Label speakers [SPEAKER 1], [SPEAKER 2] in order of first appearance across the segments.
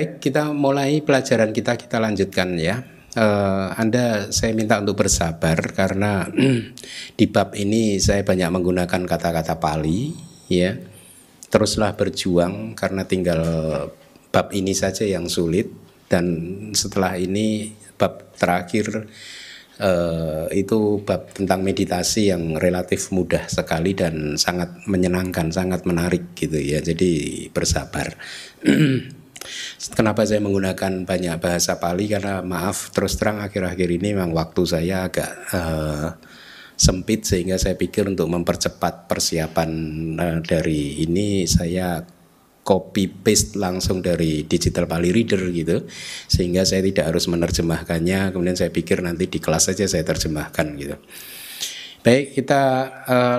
[SPEAKER 1] Baik, kita mulai pelajaran kita lanjutkan ya. Saya minta untuk bersabar karena di bab ini saya banyak menggunakan kata-kata Pali ya. Teruslah berjuang karena tinggal bab ini saja yang sulit, dan setelah ini bab terakhir itu bab tentang meditasi yang relatif mudah sekali dan sangat menyenangkan, sangat menarik gitu ya. Jadi bersabar. Kenapa saya menggunakan banyak bahasa Pali? Karena maaf, terus terang akhir-akhir ini memang waktu saya agak sempit, sehingga saya pikir untuk mempercepat persiapan dari ini saya copy paste langsung dari digital Pali Reader gitu, sehingga saya tidak harus menerjemahkannya. Kemudian saya pikir nanti di kelas saja saya terjemahkan gitu. Baik, kita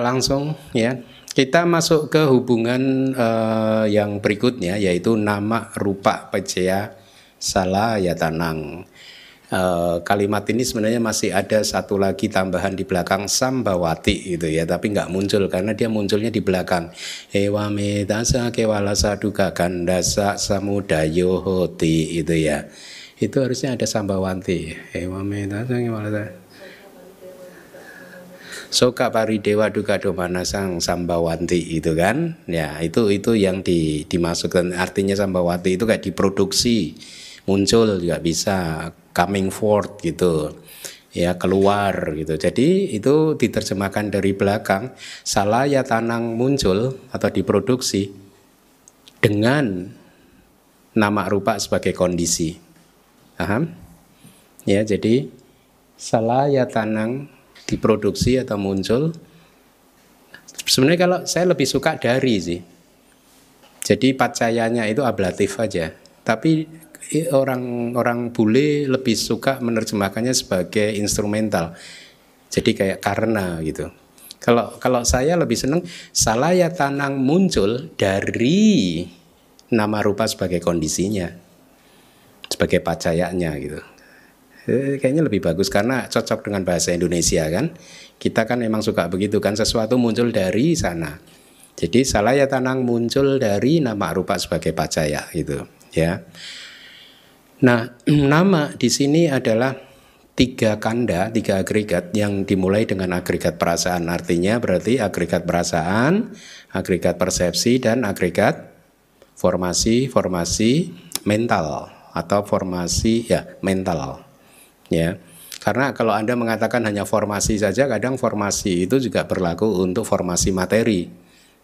[SPEAKER 1] langsung ya. Kita masuk ke hubungan yang berikutnya, yaitu nama rupa pacaya salayatanang. Kalimat ini sebenarnya masih ada satu lagi tambahan di belakang sambawati gitu ya, tapi nggak muncul karena dia munculnya di belakang. Ewa medasa kewalasa duka gandasa samudayo hoti itu ya. Itu harusnya ada sambawati. Ewa medasa kewalasa Soka paridewa duka domana sang sambawanti itu kan ya, itu yang dimasukkan. Artinya sambawati itu kayak diproduksi, muncul juga bisa, coming forth gitu ya, keluar gitu. Jadi itu diterjemahkan dari belakang, salayatanang muncul atau diproduksi dengan nama rupa sebagai kondisi. Paham ya? Jadi salayatanang diproduksi atau muncul. Sebenarnya kalau saya lebih suka dari sih. Jadi pacayanya itu ablatif aja. Tapi orang bule lebih suka menerjemahkannya sebagai instrumental. Jadi kayak karena gitu. Kalau saya lebih senang salayatanang muncul dari nama rupa sebagai kondisinya, sebagai pacayanya gitu. Kayaknya lebih bagus karena cocok dengan bahasa Indonesia kan. Kita kan memang suka begitu kan, sesuatu muncul dari sana. Jadi salayatanang muncul dari nama rupa sebagai pacaya gitu ya. Nah, nama di sini adalah 3 kanda, 3 agregat yang dimulai dengan agregat perasaan. Artinya berarti agregat perasaan, agregat persepsi, dan agregat formasi mental atau formasi ya mental. Ya, karena kalau Anda mengatakan hanya formasi saja, kadang formasi itu juga berlaku untuk formasi materi,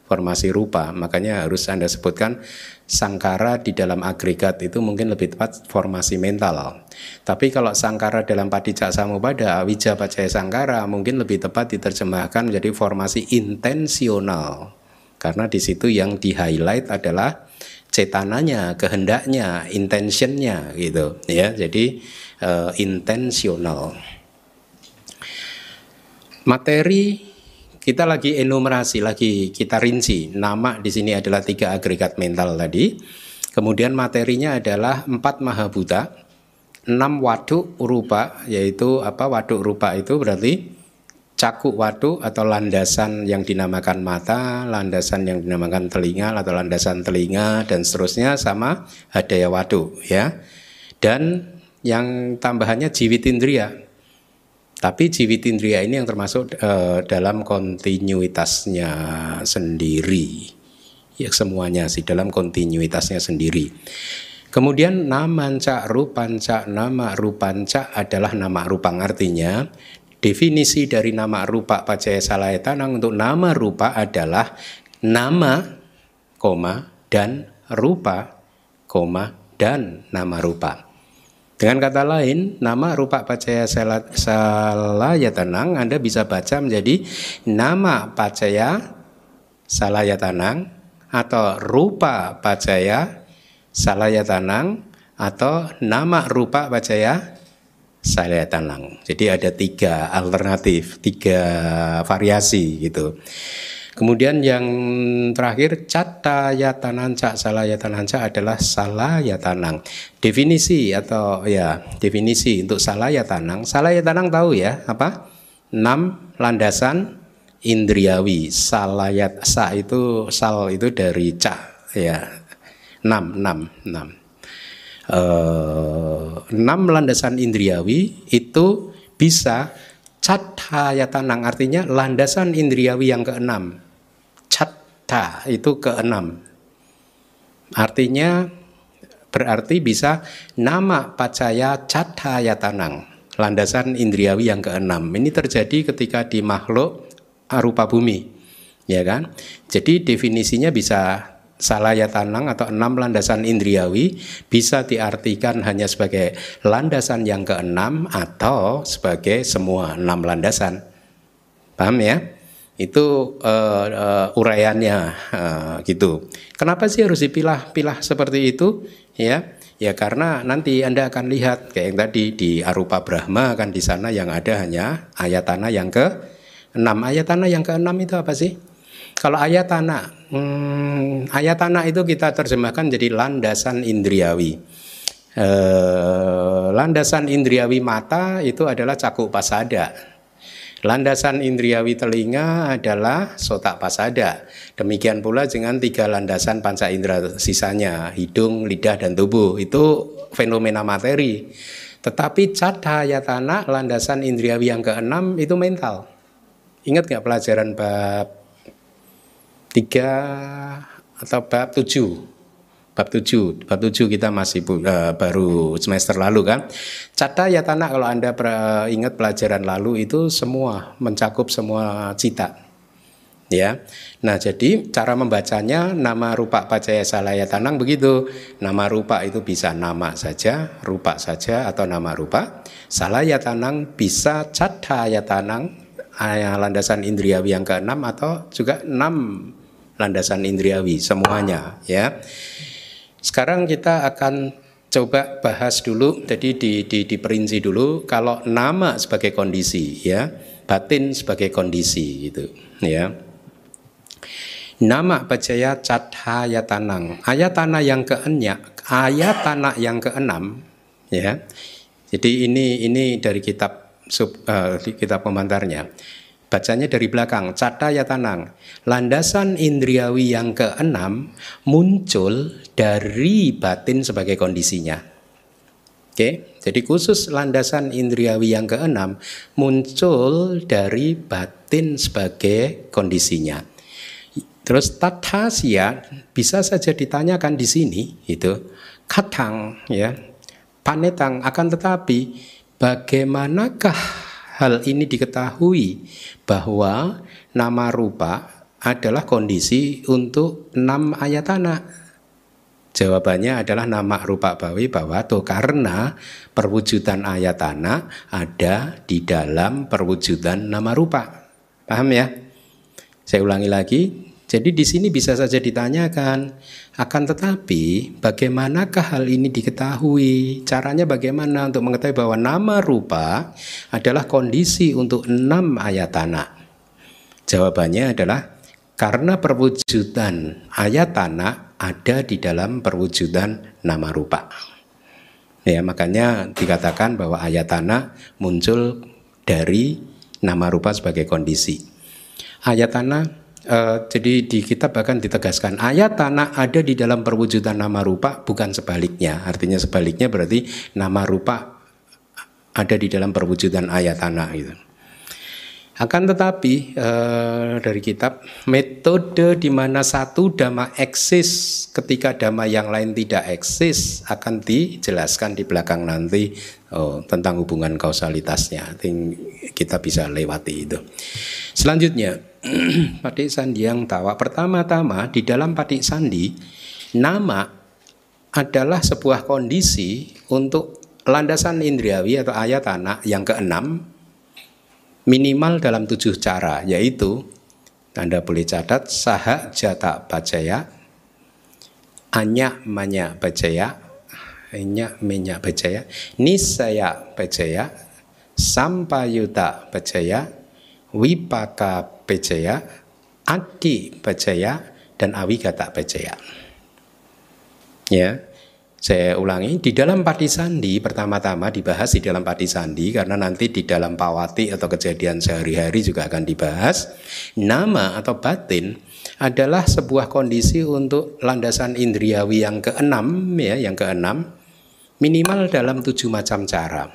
[SPEAKER 1] formasi rupa. Makanya harus Anda sebutkan sangkara di dalam agregat itu mungkin lebih tepat formasi mental. Tapi kalau sangkara dalam Paticcasamuppada, awija pacaya sangkara, mungkin lebih tepat diterjemahkan menjadi formasi intensional. Karena di situ yang di-highlight adalah cetananya, kehendaknya, intentionnya gitu ya. Jadi intensional. Materi kita lagi enumerasi, lagi kita rinci. Nama di sini adalah 3 agregat mental tadi. Kemudian materinya adalah 4 mahabhuta, 6 waduk rupa, yaitu apa? Waduk rupa itu berarti cakuk waduk atau landasan yang dinamakan mata, landasan yang dinamakan telinga atau landasan telinga, dan seterusnya, sama hadaya waduk ya. Dan yang tambahannya jiwitindriya. Tapi jiwitindriya ini yang termasuk dalam kontinuitasnya sendiri. Ya semuanya sih dalam kontinuitasnya sendiri. Kemudian namanca rupanca, nama rupanca adalah nama rupang. Artinya definisi dari nama rupa pacaya salayatanang untuk nama rupa adalah nama, dan rupa, dan nama rupa. Dengan kata lain, nama rupa pacaya salayatanang Anda bisa baca menjadi nama pacaya salayatanang atau rupa pacaya salayatanang atau nama rupa pacaya salayatanang. Jadi ada 3 alternatif, 3 variasi gitu. Kemudian yang terakhir cattayatananca, salayatananca adalah salayatanang. Definisi atau ya definisi untuk salayatanang. Salayatanang tahu ya apa? 6 landasan indriawi. Salayat sa itu sal itu dari ca ya. 6. enam landasan indriawi itu bisa cathaya-tanang, artinya landasan indriawi yang keenam. Cattha itu keenam. Artinya berarti bisa nama pacaya cathaya-tanang, landasan indriawi yang keenam. Ini terjadi ketika di makhluk arupa bumi, ya kan? Jadi definisinya bisa salayatana atau enam landasan indriawi bisa diartikan hanya sebagai landasan yang keenam atau sebagai semua enam landasan. Paham ya? Itu uraiannya gitu. Kenapa sih harus dipilah-pilah seperti itu? Ya karena nanti Anda akan lihat kayak yang tadi di Arupa Brahma kan di sana yang ada hanya ayatana yang ke-6. Ayatana yang ke-6 itu apa sih? Kalau ayatana itu kita terjemahkan jadi landasan indriawi. Landasan indriawi mata itu adalah caku pasada. Landasan indriawi telinga adalah sota pasada. Demikian pula dengan 3 landasan panca indera sisanya, hidung, lidah, dan tubuh. Itu fenomena materi. Tetapi cathayatana, landasan indriawi yang ke-6 itu mental. Ingat gak pelajaran bab 3 atau bab 7? Bab 7 kita masih baru semester lalu kan. Cathayatana kalau Anda ingat pelajaran lalu itu semua mencakup semua cita. Ya. Nah, jadi cara membacanya nama rupa pacaya salayatanang begitu. Nama rupa itu bisa nama saja, rupa saja atau nama rupa. Salayatanang bisa cathayatana landasan indriawi yang ke-6 atau juga 6 landasan indriawi semuanya ya. Sekarang kita akan coba bahas dulu, jadi diperinci dulu kalau nama sebagai kondisi ya, batin sebagai kondisi gitu ya. Nama pacaya cathayatana, ayatana yang ayatana yang ke-6 ya. Jadi ini dari kitab kitab komentarnya. Bacanya dari belakang, cathayatana, landasan indriawi yang ke-6 muncul dari batin sebagai kondisinya. Oke, jadi khusus landasan indriawi yang ke-6 muncul dari batin sebagai kondisinya. Terus tathasya bisa saja ditanyakan di sini, itu katang ya, panetang, akan tetapi bagaimanakah hal ini diketahui bahwa nama rupa adalah kondisi untuk 6 ayatana? Jawabannya adalah nama rupa bawi bawato, karena perwujudan ayatana ada di dalam perwujudan nama rupa. Paham ya? Saya ulangi lagi. Jadi di sini bisa saja ditanyakan, akan tetapi bagaimanakah hal ini diketahui? Caranya bagaimana untuk mengetahui bahwa nama rupa adalah kondisi untuk 6 ayatana? Jawabannya adalah karena perwujudan ayatana ada di dalam perwujudan nama rupa. Ya, makanya dikatakan bahwa ayatana muncul dari nama rupa sebagai kondisi. Ayatana jadi di kitab bahkan ditegaskan ayatana ada di dalam perwujudan nama rupa, bukan sebaliknya. Artinya sebaliknya berarti nama rupa ada di dalam perwujudan ayatana gitu. Akan tetapi dari kitab, metode di mana satu dhamma eksis ketika dhamma yang lain tidak eksis akan dijelaskan di belakang nanti tentang hubungan kausalitasnya. Kita bisa lewati itu. Selanjutnya Patik Sandi yang tawa. Pertama-tama di dalam Patik Sandi, nama adalah sebuah kondisi untuk landasan indriawi atau ayatana yang ke-6 minimal dalam 7 cara, yaitu Anda boleh catat saha jata pacaya, anya manya pacaya, anya menya pacaya, nisaya pacaya, sampayuta pacaya, wipaka pacaya, adi pacaya, dan awigata pacaya. Ya, saya ulangi, di dalam Patisandi pertama-tama dibahas di dalam Patisandi karena nanti di dalam Pawati atau kejadian sehari-hari juga akan dibahas. Nama atau batin adalah sebuah kondisi untuk landasan indriawi yang ke-6 ya, yang ke-6 minimal dalam 7 macam cara,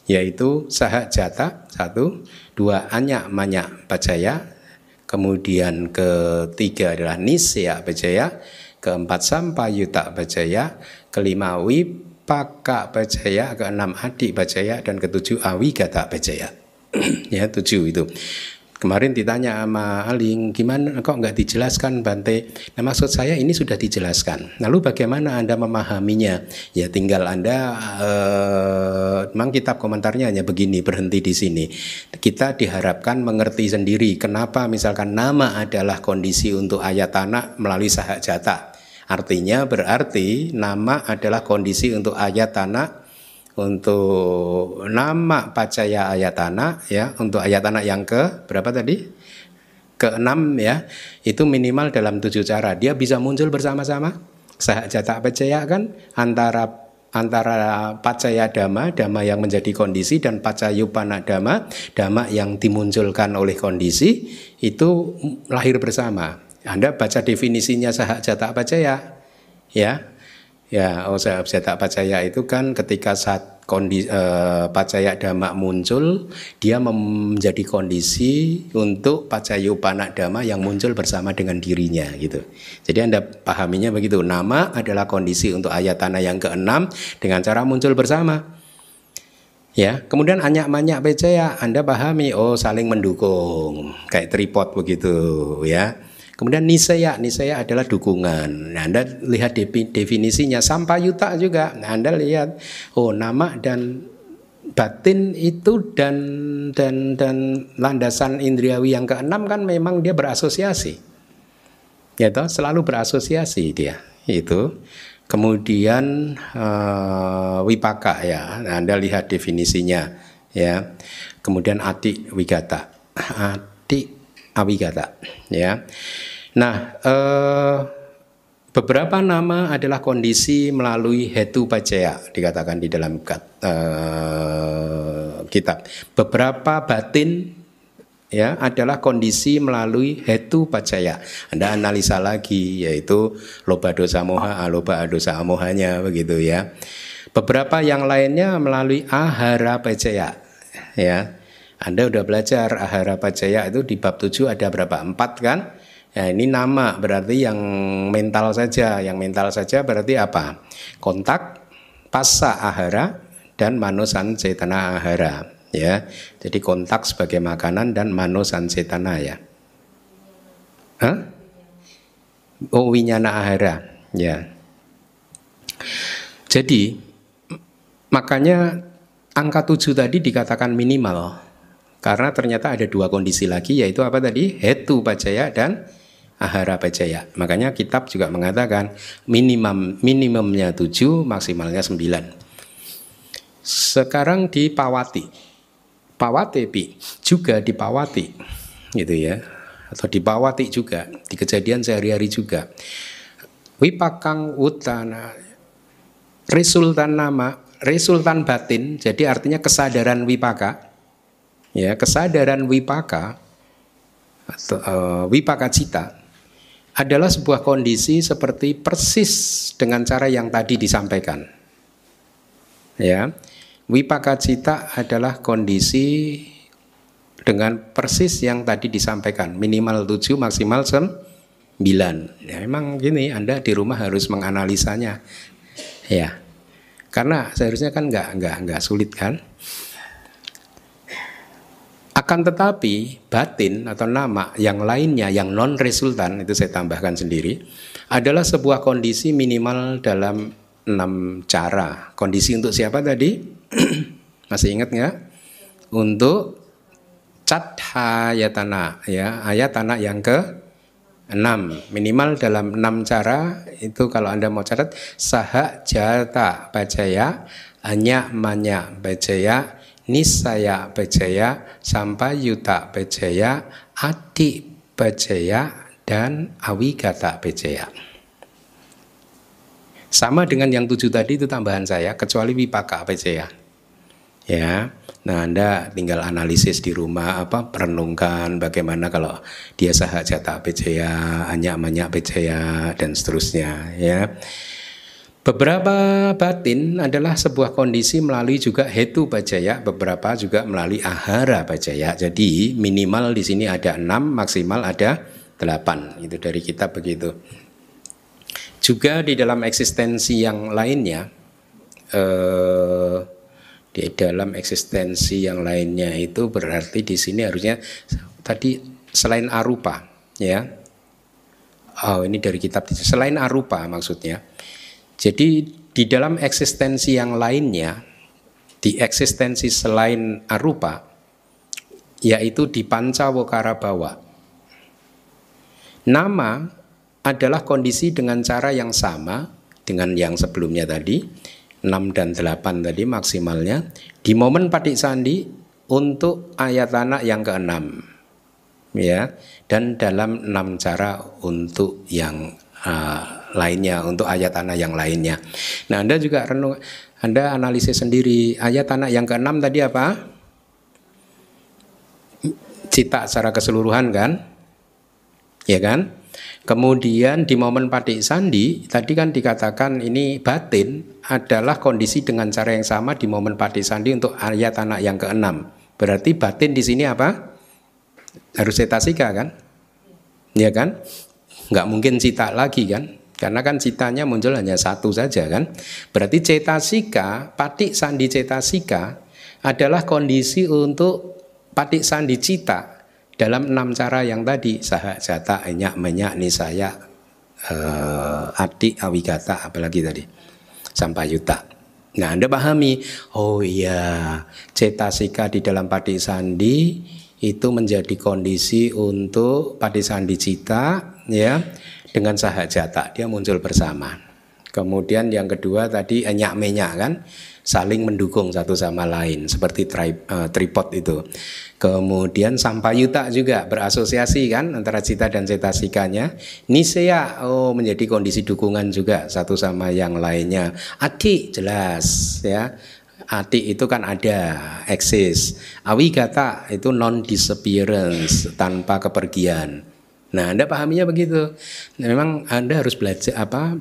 [SPEAKER 1] yaitu saha jata 1, 2 anyak manyak pacaya, kemudian ketiga adalah nisya pacaya, keempat sampayuta pacaya, kelima wipaka pacaya, keenam adi pacaya, dan ketujuh awigata pacaya. Ya, 7 itu. Kemarin ditanya sama Aling, gimana kok nggak dijelaskan Bante? Nah, maksud saya ini sudah dijelaskan. Lalu bagaimana Anda memahaminya? Ya tinggal Anda, memang kitab komentarnya hanya begini, berhenti di sini. Kita diharapkan mengerti sendiri kenapa misalkan nama adalah kondisi untuk ayatana melalui sahak jata. Artinya berarti nama adalah kondisi untuk ayatana, untuk nama pacaya ayatana, ya, untuk ayatana yang ke berapa tadi? Ke-6 ya, itu minimal dalam 7 cara. Dia bisa muncul bersama-sama. Sahak jata pacaya kan antara pacaya dhamma yang menjadi kondisi, dan pacayupana dhamma yang dimunculkan oleh kondisi, itu lahir bersama. Anda baca definisinya sahak jata pacaya, ya. Ya, sahak jata pacaya itu kan ketika saat pacaya dhamma muncul, dia menjadi kondisi untuk pacayupana dhamma yang muncul bersama dengan dirinya gitu. Jadi Anda pahaminya begitu. Nama adalah kondisi untuk ayatana yang ke-6 dengan cara muncul bersama. Ya, kemudian anyak manyak pacaya, Anda pahami, oh saling mendukung, kayak tripod begitu ya. Kemudian nisaya adalah dukungan. Nah, Anda lihat definisinya. Sampayuta juga. Nah, Anda lihat, oh nama dan batin itu dan landasan indriawi yang ke-6 kan memang dia berasosiasi. Ya toh, selalu berasosiasi dia. Itu. Kemudian wipaka ya. Nah, Anda lihat definisinya ya. Kemudian ati wigata. Awigata ya. Nah, beberapa nama adalah kondisi melalui hetu pacaya, dikatakan di dalam kitab. Beberapa batin ya adalah kondisi melalui hetu pacaya. Anda analisa lagi, yaitu loba dosa moha, aloba dosa amohanya begitu ya. Beberapa yang lainnya melalui ahara pacaya ya. Anda udah belajar ahara pacaya itu di bab 7 ada berapa? 4 kan? Ya, ini nama berarti yang mental saja. Yang mental saja berarti apa? Kontak, passa ahara, dan manosan cetana ahara. Ya, jadi kontak sebagai makanan dan manosan cetana ya. Hah? Oh, winyana ahara. Ya. Jadi makanya angka 7 tadi dikatakan minimal. Karena ternyata ada 2 kondisi lagi, yaitu apa tadi? Hetu pacaya dan ahara pacaya. Makanya kitab juga mengatakan minimumnya 7, maksimalnya 9. Sekarang di Pawati. Pawatepi juga di Pawati. Gitu ya. Atau di Pawati juga, di kejadian sehari-hari juga. Wipakang utana, resultan nama, resultan batin, jadi artinya kesadaran wipaka. Ya, kesadaran wipaka atau wipaka cita adalah sebuah kondisi seperti persis dengan cara yang tadi disampaikan. Ya, wipaka cita adalah kondisi dengan persis yang tadi disampaikan, minimal 7, maksimal 9. Ya, memang gini, Anda di rumah harus menganalisanya. Ya, karena seharusnya kan nggak sulit kan. Akan tetapi batin atau nama yang lainnya yang non resultan, itu saya tambahkan sendiri, adalah sebuah kondisi minimal dalam 6 cara. Kondisi untuk siapa tadi? Masih ingat nggak? Untuk cathayatana ya, ayatana yang ke-6. Minimal dalam 6 cara itu kalau Anda mau catat, saha jata pacaya, anya manya pacaya, nisaya pacaya, sampayuta pacaya, adi pacaya, dan awigata pacaya. Sama dengan yang 7 tadi itu tambahan saya, kecuali wipaka pacaya. Ya, nah Anda tinggal analisis di rumah, perenungkan bagaimana kalau dia saha jata pacaya, anya manya pacaya, dan seterusnya. Ya. Beberapa batin adalah sebuah kondisi melalui juga hetu bajaya, beberapa juga melalui ahara bajaya. Jadi minimal di sini ada 6, maksimal ada 8. Itu dari kitab begitu. Juga di dalam eksistensi yang lainnya, di dalam eksistensi yang lainnya itu berarti di sini harusnya tadi selain arupa, ya. Oh, ini dari kitab selain arupa maksudnya. Jadi di dalam eksistensi yang lainnya, di eksistensi selain arupa, yaitu di pancawokara bawa, nama adalah kondisi dengan cara yang sama dengan yang sebelumnya tadi, 6 dan 8 tadi maksimalnya, di momen patik sandi untuk ayatana yang ke-6, ya, dan dalam 6 cara untuk yang lainnya, untuk ayatana yang lainnya. Nah, Anda juga renung, Anda analisis sendiri. Ayatana yang ke-6 tadi apa? Cita secara keseluruhan kan? Ya kan? Kemudian di momen patik sandi tadi kan dikatakan ini batin adalah kondisi dengan cara yang sama di momen patik sandi untuk ayatana yang ke-6. Berarti batin di sini apa? Harus cetasika kan? Ya kan? Nggak mungkin cita lagi kan? Karena kan citanya muncul hanya satu saja kan? Berarti cetasika, patik sandi cetasika adalah kondisi untuk patik sandi cita dalam 6 cara yang tadi, saha, jata, enyak, menyak, nisaya, adik, awigata, apalagi tadi, sampayuta. Nah, Anda pahami, oh iya, cetasika di dalam patik sandi itu menjadi kondisi untuk patik sandi cita, ya, dengan sahajata dia muncul bersama. Kemudian yang kedua tadi enyak menyak kan, saling mendukung satu sama lain seperti tripod itu. Kemudian sampayuta juga berasosiasi kan antara cita dan cetasikanya. Nisea, oh, menjadi kondisi dukungan juga satu sama yang lainnya. Adi jelas ya. Ati itu kan ada, eksis. Awigata itu non disappearance, tanpa kepergian. Nah, Anda pahaminya begitu. Memang Anda harus belajar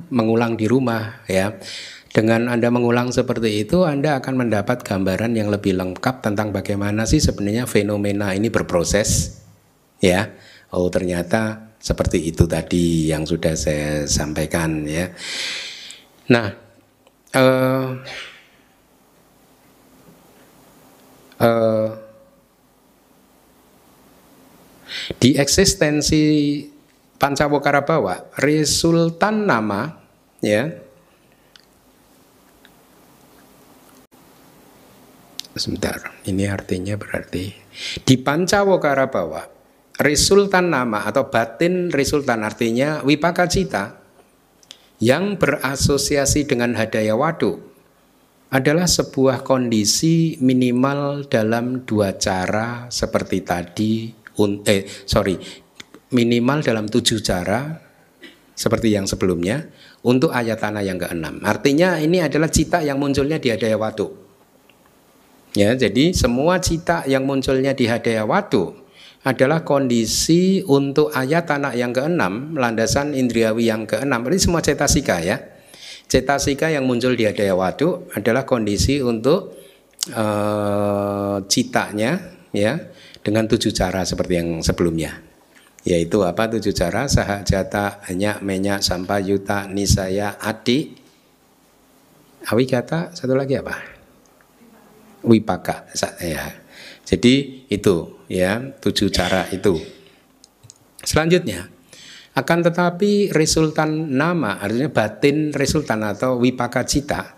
[SPEAKER 1] mengulang di rumah ya. Dengan Anda mengulang seperti itu, Anda akan mendapat gambaran yang lebih lengkap tentang bagaimana sih sebenarnya fenomena ini berproses ya. Oh, ternyata seperti itu tadi yang sudah saya sampaikan ya. Nah, di eksistensi pancawokara bawa, resultan nama ya. Sebentar, ini artinya berarti di pancawokara bawa, resultan nama atau batin resultan artinya wipaka cita yang berasosiasi dengan hadaya wadu adalah sebuah kondisi minimal dalam 2 cara seperti tadi, minimal dalam 7 cara seperti yang sebelumnya untuk ayatana yang ke-6. Artinya ini adalah cita yang munculnya di hadaya wadu. Ya, jadi semua cita yang munculnya di hadaya wadu adalah kondisi untuk ayatana yang ke-6, landasan indriawi yang ke-6. Ini semua cetasika ya. Cetasika yang muncul di hadaya wadu adalah kondisi untuk citanya ya, dengan 7 cara seperti yang sebelumnya. Yaitu apa 7 cara? Sahajata, enyak, menyak, sampayuta, nisaya, adi, awigata, satu lagi apa? Wipaka ya. Jadi itu ya 7 cara itu. Selanjutnya, akan tetapi resultan nama artinya batin resultan atau wipaka cita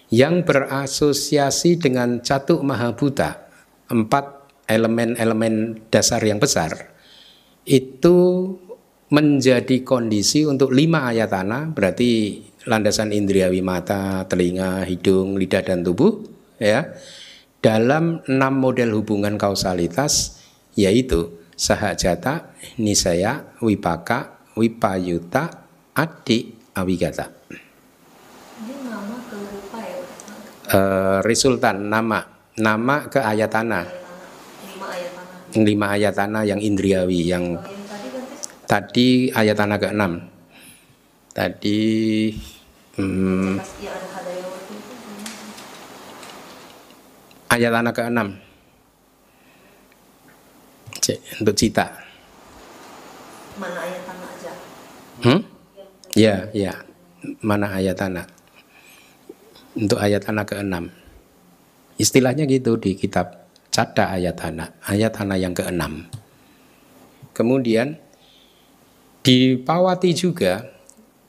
[SPEAKER 1] yang berasosiasi dengan catuk mahabhuta, 4 elemen-elemen dasar yang besar, itu menjadi kondisi untuk 5 ayatana, berarti landasan indriawi mata, telinga, hidung, lidah dan tubuh ya. Dalam 6 model hubungan kausalitas, yaitu sahajata, nisaya, wipaka, wipayuta, adi, awigata.
[SPEAKER 2] Ini nama ke rupa ya?
[SPEAKER 1] Resultan nama ke ayatana. 5 ayatana yang indriawi, yang tadi ayatana ke-6. Tadi
[SPEAKER 2] Pas yang ada hadayawati itu
[SPEAKER 1] Ayat tanah ke-6. Untuk cita.
[SPEAKER 2] mana ayat tanah aja?
[SPEAKER 1] Ya, ya. Mana ayat tanah? Untuk ayat tanah ke-6. Istilahnya gitu di kitab Cada ayat tanah yang ke-6. Kemudian di Pawati juga,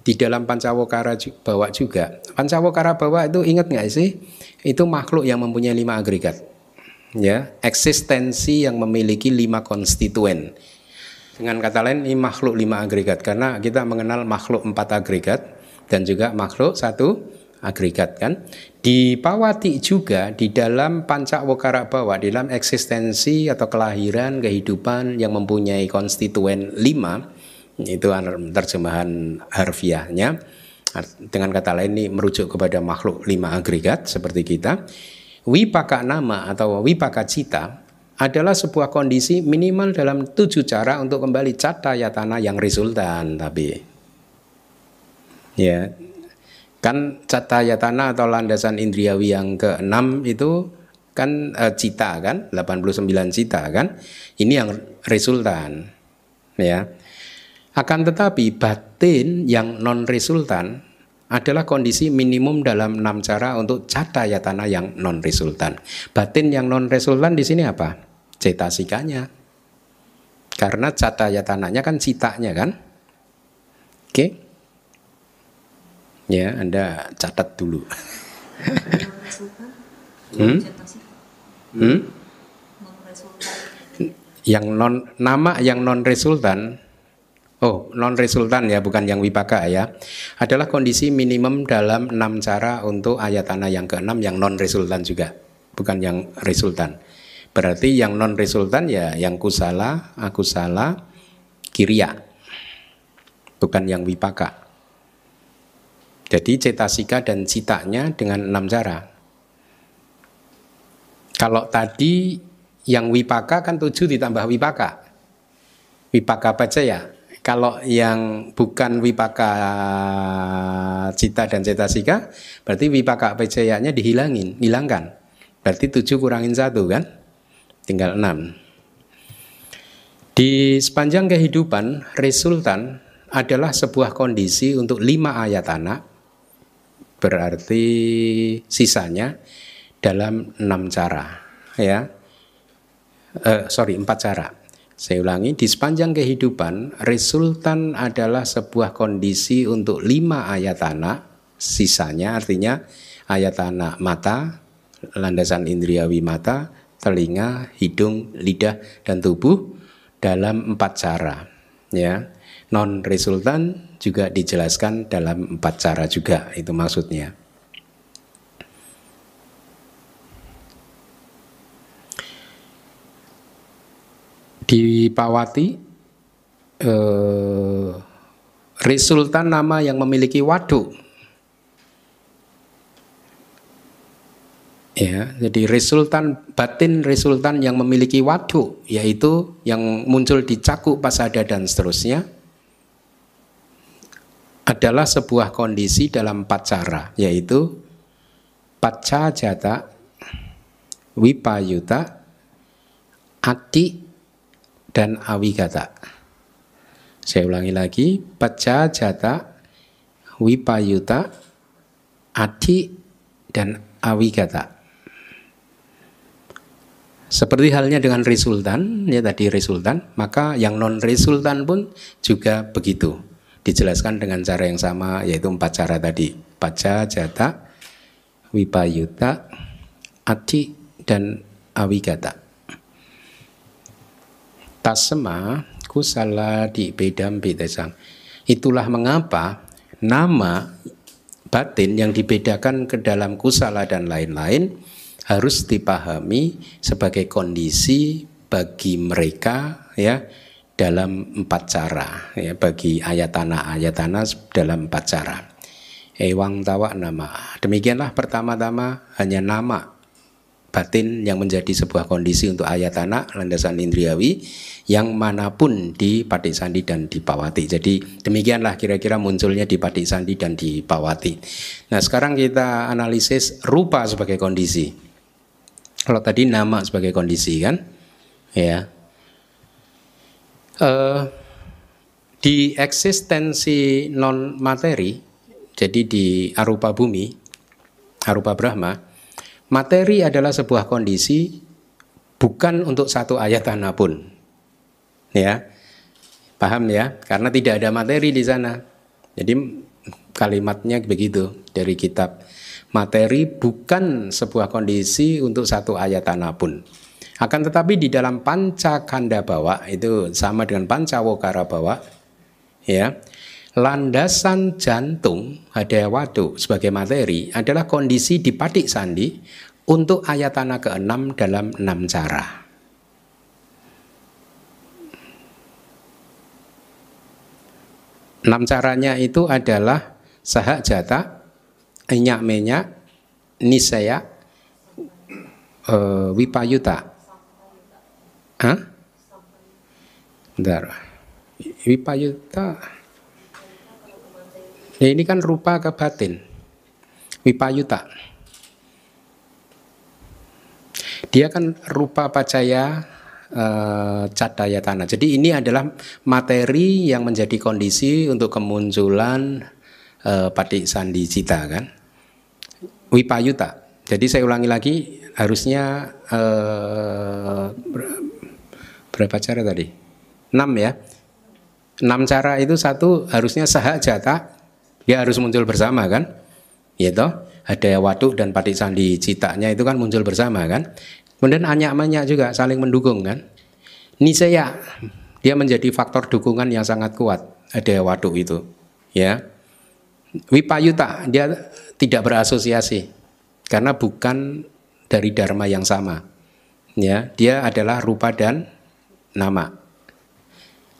[SPEAKER 1] di dalam Pancawokara Bawa juga. Pancawokara Bawa itu ingat nggak sih? Itu makhluk yang mempunyai 5 agregat. Ya, eksistensi yang memiliki 5 konstituen. Dengan kata lain, ini makhluk 5 agregat karena kita mengenal makhluk 4 agregat dan juga makhluk 1 agregat kan. Di Pawati juga di dalam Pancawokara Bawa, di dalam eksistensi atau kelahiran kehidupan yang mempunyai konstituen 5, itu terjemahan harfiahnya. Dengan kata lain ini merujuk kepada makhluk 5 agregat seperti kita. Wipaka nama atau wipaka cita adalah sebuah kondisi minimal dalam 7 cara untuk kembali cata yatana yang resultan. Tapi ya kan cata yatana atau landasan indriawi yang ke-6 itu kan cita kan, 89 cita kan, ini yang resultan ya. Akan tetapi batin yang non resultan adalah kondisi minimum dalam 6 cara untuk cata yatana yang non resultan. Batin yang non resultan di sini apa? Cetasikanya. Karena cata yatananya kan citanya kan. Oke. Ya, Anda catat dulu.
[SPEAKER 2] Non-resultan? Non-resultan.
[SPEAKER 1] Yang nama yang non resultan. Oh, non resultan ya, bukan yang wipaka ya. Adalah kondisi minimum dalam 6 cara untuk ayatana yang ke-6 yang non resultan juga, bukan yang resultan. Berarti yang non resultan ya yang kusala, akusala, kiriya. Bukan yang wipaka. Jadi cetasika dan citanya dengan 6 cara. Kalau tadi yang wipaka kan 7 ditambah wipaka. Wipaka pacaya. Kalau yang bukan wipaka cita dan cetasika, berarti wipaka pacayanya hilangkan. Berarti 7 kurangin 1 kan? Tinggal 6. Di sepanjang kehidupan, resultan adalah sebuah kondisi untuk 5 ayatana. Berarti sisanya dalam 6 cara. Ya. 4 cara. Saya ulangi, di sepanjang kehidupan, resultan adalah sebuah kondisi untuk 5 ayatana, sisanya artinya ayatana mata, landasan indriawi mata, telinga, hidung, lidah, dan tubuh dalam 4 cara. Ya, non resultan juga dijelaskan dalam 4 cara juga, itu maksudnya. Di Pawati resultan nama yang memiliki waduk. Ya, jadi resultan batin resultan yang memiliki waduk, yaitu yang muncul di caku pasada dan seterusnya, adalah sebuah kondisi dalam 4 cara, yaitu paccajata, wipayuta, ati, dan awigata. Saya ulangi lagi, paccajata, wipayuta, ati, dan awigata. Seperti halnya dengan resultan, ya tadi resultan, maka yang non resultan pun juga begitu. Dijelaskan dengan cara yang sama, yaitu 4 cara tadi. Paccajata, wipayuta, ati, dan awigata. Tasma kusala di bedam bedasang. Itulah mengapa nama batin yang dibedakan ke dalam kusala dan lain-lain harus dipahami sebagai kondisi bagi mereka ya dalam 4 cara ya, bagi ayatana dalam 4 cara. Ewang tawa nama. Demikianlah pertama-tama hanya nama batin yang menjadi sebuah kondisi untuk ayatana, landasan indriawi, yang manapun di Paticandi dan di Pawati. Jadi demikianlah kira-kira munculnya di Paticandi dan di Pawati. Nah sekarang kita analisis rupa sebagai kondisi. Kalau tadi nama sebagai kondisi kan, ya. Di eksistensi non materi, jadi di arupa bumi, arupa Brahma, materi adalah sebuah kondisi bukan untuk satu ayatana pun. Ya. Paham ya? Karena tidak ada materi di sana. Jadi kalimatnya begitu dari kitab. Materi bukan sebuah kondisi untuk satu ayatana pun. Akan tetapi di dalam panca kanda bawa, itu sama dengan panca wokara bawa, ya, landasan jantung hadaya wadu sebagai materi adalah kondisi di patik sandi untuk ayatana ke-6 dalam 6 cara. Enam caranya itu adalah sahak jata, enyak menyak, nisaya, wipayuta. Hah? Bentar. Wipayuta. Ya, ini kan rupa ke batin. Wipayuta. Dia kan rupa pacaya cadayatana. Jadi ini adalah materi yang menjadi kondisi untuk kemunculan paticandi cita kan. Wipayuta. Jadi saya ulangi lagi, harusnya berapa cara tadi? 6 ya. 6 cara itu satu harusnya sahak jata, dia harus muncul bersama kan? Yaitu hadaya waduk dan paticandi citanya itu kan muncul bersama kan? Kemudian anyak-manyak juga saling mendukung kan? Nisaya, dia menjadi faktor dukungan yang sangat kuat hadaya waduk itu, ya. Wipayuta, dia tidak berasosiasi karena bukan dari dharma yang sama. Ya, dia adalah rupa dan nama.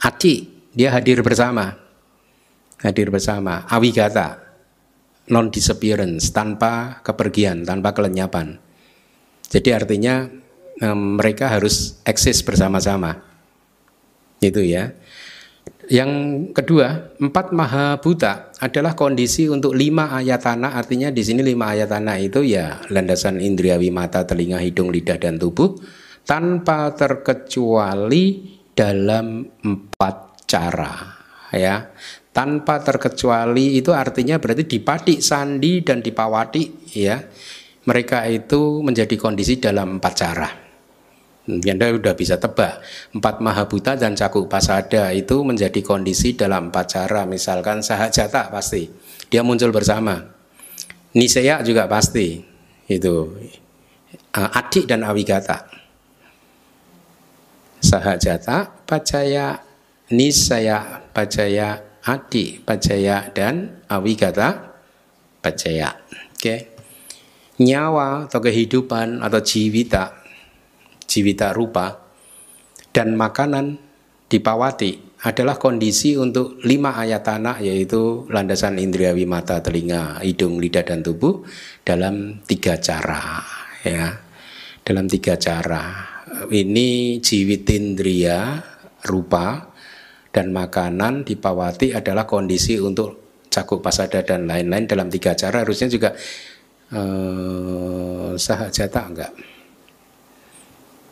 [SPEAKER 1] Ati, dia hadir bersama. Hadir bersama. Awigata, non disappearance, tanpa kepergian, tanpa kelenyapan. Jadi artinya mereka harus eksis bersama-sama. Itu ya. Yang kedua, 4 mahabhuta adalah kondisi untuk 5 ayatana. Artinya di sini 5 ayatana itu ya landasan indriawi mata, telinga, hidung, lidah dan tubuh tanpa terkecuali dalam 4 cara. Ya, tanpa terkecuali itu artinya berarti di patik sandi dan di pawati ya. Mereka itu menjadi kondisi dalam 4 cara. Anda sudah bisa tebak 4 mahabhuta dan cakup pasada itu menjadi kondisi dalam 4 cara. Misalkan sahajata pasti dia muncul bersama. Nisaya juga pasti itu. Adik dan awigata. Sahajata, pacaya, nisaya, pacaya, adik, pacaya dan awigata, pacaya. Oke. Nyawa atau kehidupan atau jiwita rupa dan makanan di pawati adalah kondisi untuk 5 ayatana, yaitu landasan indriawi mata, telinga, hidung, lidah dan tubuh dalam 3 cara ya. Dalam 3 cara. Ini jiwitindria rupa dan makanan di pawati adalah kondisi untuk cakup pasada dan lain-lain dalam 3 cara. Harusnya juga sahajata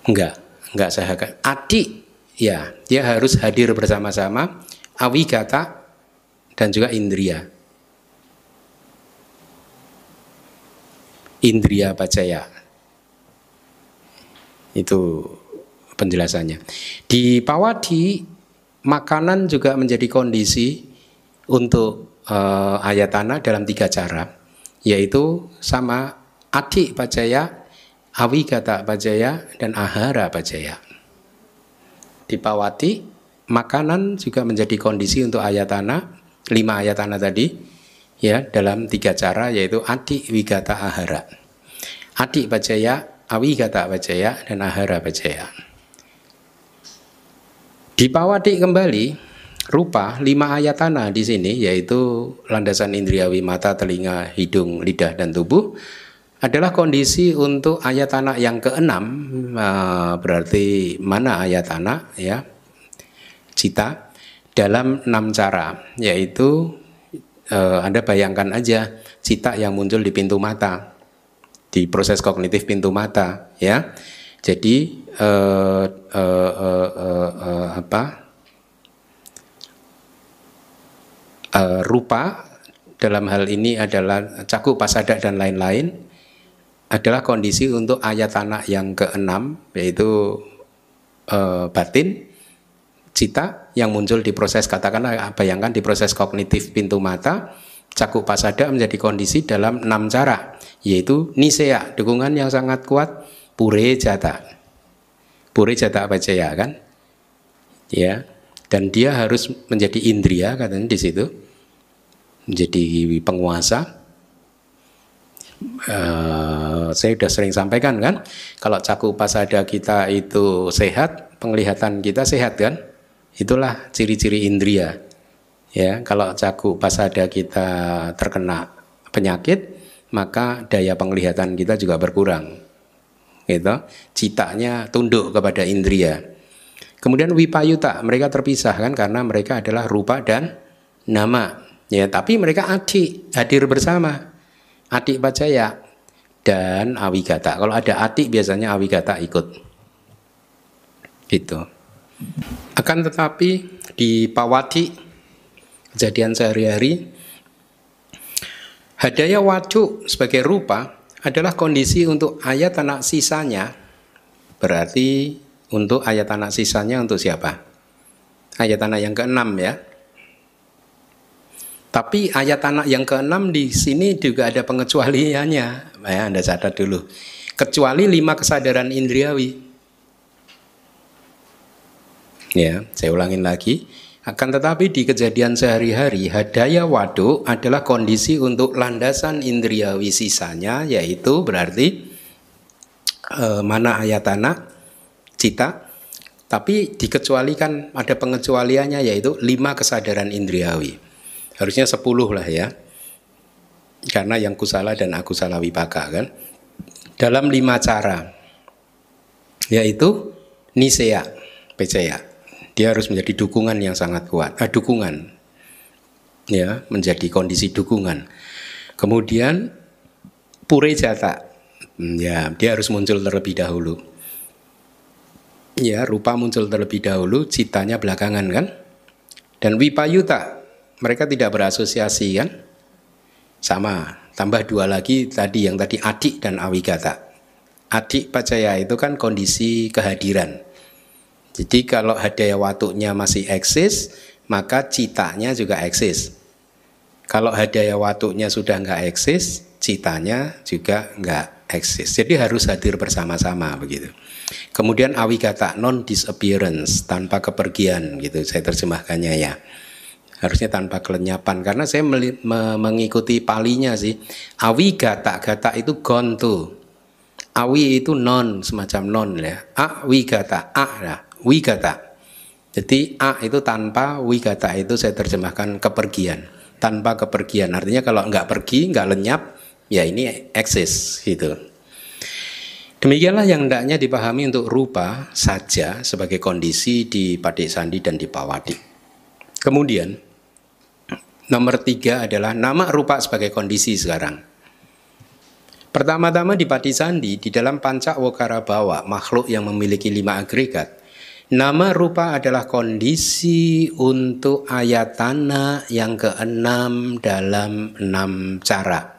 [SPEAKER 1] enggak sahajata. Adik ya, dia harus hadir bersama-sama, awigata dan juga indria pacaya. Itu penjelasannya. Di pawati makanan juga menjadi kondisi untuk ayatana dalam 3 cara, yaitu sama adik pacaya, awigata pacaya dan ahara pacaya. Di pawati makanan juga menjadi kondisi untuk ayatana, 5 ayatana tadi ya, dalam 3 cara, yaitu adik, wigata, ahara. Adik pacaya, awigata pacaya dan ahara pacaya. Di pawati kembali rupa 5 ayatana di sini, yaitu landasan indriawi mata, telinga, hidung, lidah dan tubuh adalah kondisi untuk ayatana yang keenam. Berarti mana ayatana ya? Cita dalam 6 cara, yaitu Anda bayangkan aja cita yang muncul di pintu mata, di proses kognitif pintu mata ya. Jadi rupa dalam hal ini adalah caku pasada dan lain-lain, adalah kondisi untuk ayatana yang keenam, yaitu batin, cita yang muncul di proses, katakanlah bayangkan di proses kognitif pintu mata. Caku pasada menjadi kondisi dalam 6 cara, yaitu nisea, dukungan yang sangat kuat, pure jata pacaya kan ya, dan dia harus menjadi indria katanya di situ, menjadi penguasa. Saya sudah sering sampaikan kan, kalau caku pasada kita itu sehat, penglihatan kita sehat kan, itulah ciri-ciri indria ya. Kalau caku pasada kita terkena penyakit, maka daya penglihatan kita juga berkurang gitu. Citanya tunduk kepada indria. Kemudian wipayuta, mereka terpisah kan, karena mereka adalah rupa dan nama ya, tapi mereka hadir bersama, adik pacaya dan awigata. Kalau ada adik biasanya awigata ikut gitu. Akan tetapi di pawati, kejadian sehari-hari, hadaya wadu sebagai rupa adalah kondisi untuk ayatana sisanya. Berarti untuk ayatana sisanya untuk siapa? Ayatana yang keenam ya. Tapi ayatana yang keenam di sini juga ada pengecualiannya. Ya, Anda catat dulu. Kecuali 5 kesadaran indriawi. Ya, saya ulangin lagi. Akan tetapi di kejadian sehari-hari, hadaya wadu adalah kondisi untuk landasan indriawi sisanya, yaitu berarti mana ayatana, cita. Tapi dikecualikan, ada pengecualiannya, yaitu 5 kesadaran indriawi. Harusnya 10 lah ya, karena yang kusala dan akusala wipaka kan. Dalam 5 cara, yaitu nisea, pecaya. Dia harus menjadi dukungan yang sangat kuat, dukungan ya, menjadi kondisi dukungan. Kemudian purejata, ya dia harus muncul terlebih dahulu. Ya, rupa muncul terlebih dahulu, citanya belakangan kan. Dan wipayuta, mereka tidak berasosiasi kan. Sama, tambah 2 lagi tadi, yang tadi adik dan awigata. Adik pacaya itu kan kondisi kehadiran. Jadi kalau hadaya watunya masih eksis, maka citanya juga eksis. Kalau hadaya watunya sudah nggak eksis, citanya juga nggak eksis. Jadi harus hadir bersama-sama begitu. Kemudian awigata, non disappearance, tanpa kepergian gitu. Saya terjemahkannya ya. Harusnya tanpa kelenyapan, karena saya mengikuti palinya sih. Awigata, gata itu gone to. Awi itu non, semacam non ya. Awigata, lah. Wigata. Jadi a itu tanpa, wigata itu saya terjemahkan kepergian. Tanpa kepergian, artinya kalau nggak pergi, nggak lenyap, ya ini eksis gitu. Demikianlah yang hendaknya dipahami untuk rupa saja sebagai kondisi di Padik Sandi dan di Pawati. Kemudian nomor 3 adalah nama rupa sebagai kondisi sekarang. Pertama-tama di Padik Sandi, di dalam Panca Wokara Bawa, makhluk yang memiliki 5 agregat, nama rupa adalah kondisi untuk ayatana yang keenam dalam 6 cara.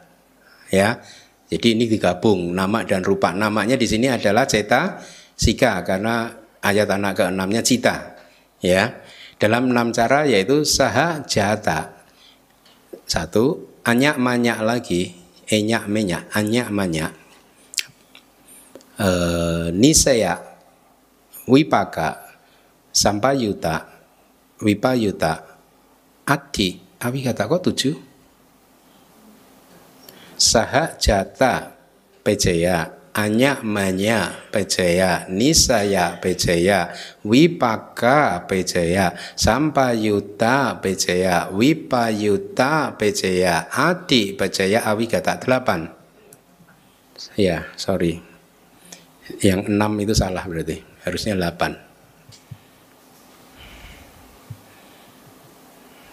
[SPEAKER 1] Ya, jadi ini digabung nama dan rupa. Namanya di sini adalah ceta sika karena ayatana keenamnya cita. Ya, dalam 6 cara yaitu saha jata. 1, anyak manyak lagi, enyak menyak, anyak manyak, nisaya, wipaka, sampayuta, wipayuta, adi, awigata kok 7? Saha jata pecaya, anyak manya pecaya, nisaya pecaya, wipaka pecaya, sampayuta pecaya, wipayuta pecaya, adi pecaya, awigata 8. Ya, sorry. Yang 6 itu salah berarti. Harusnya 8.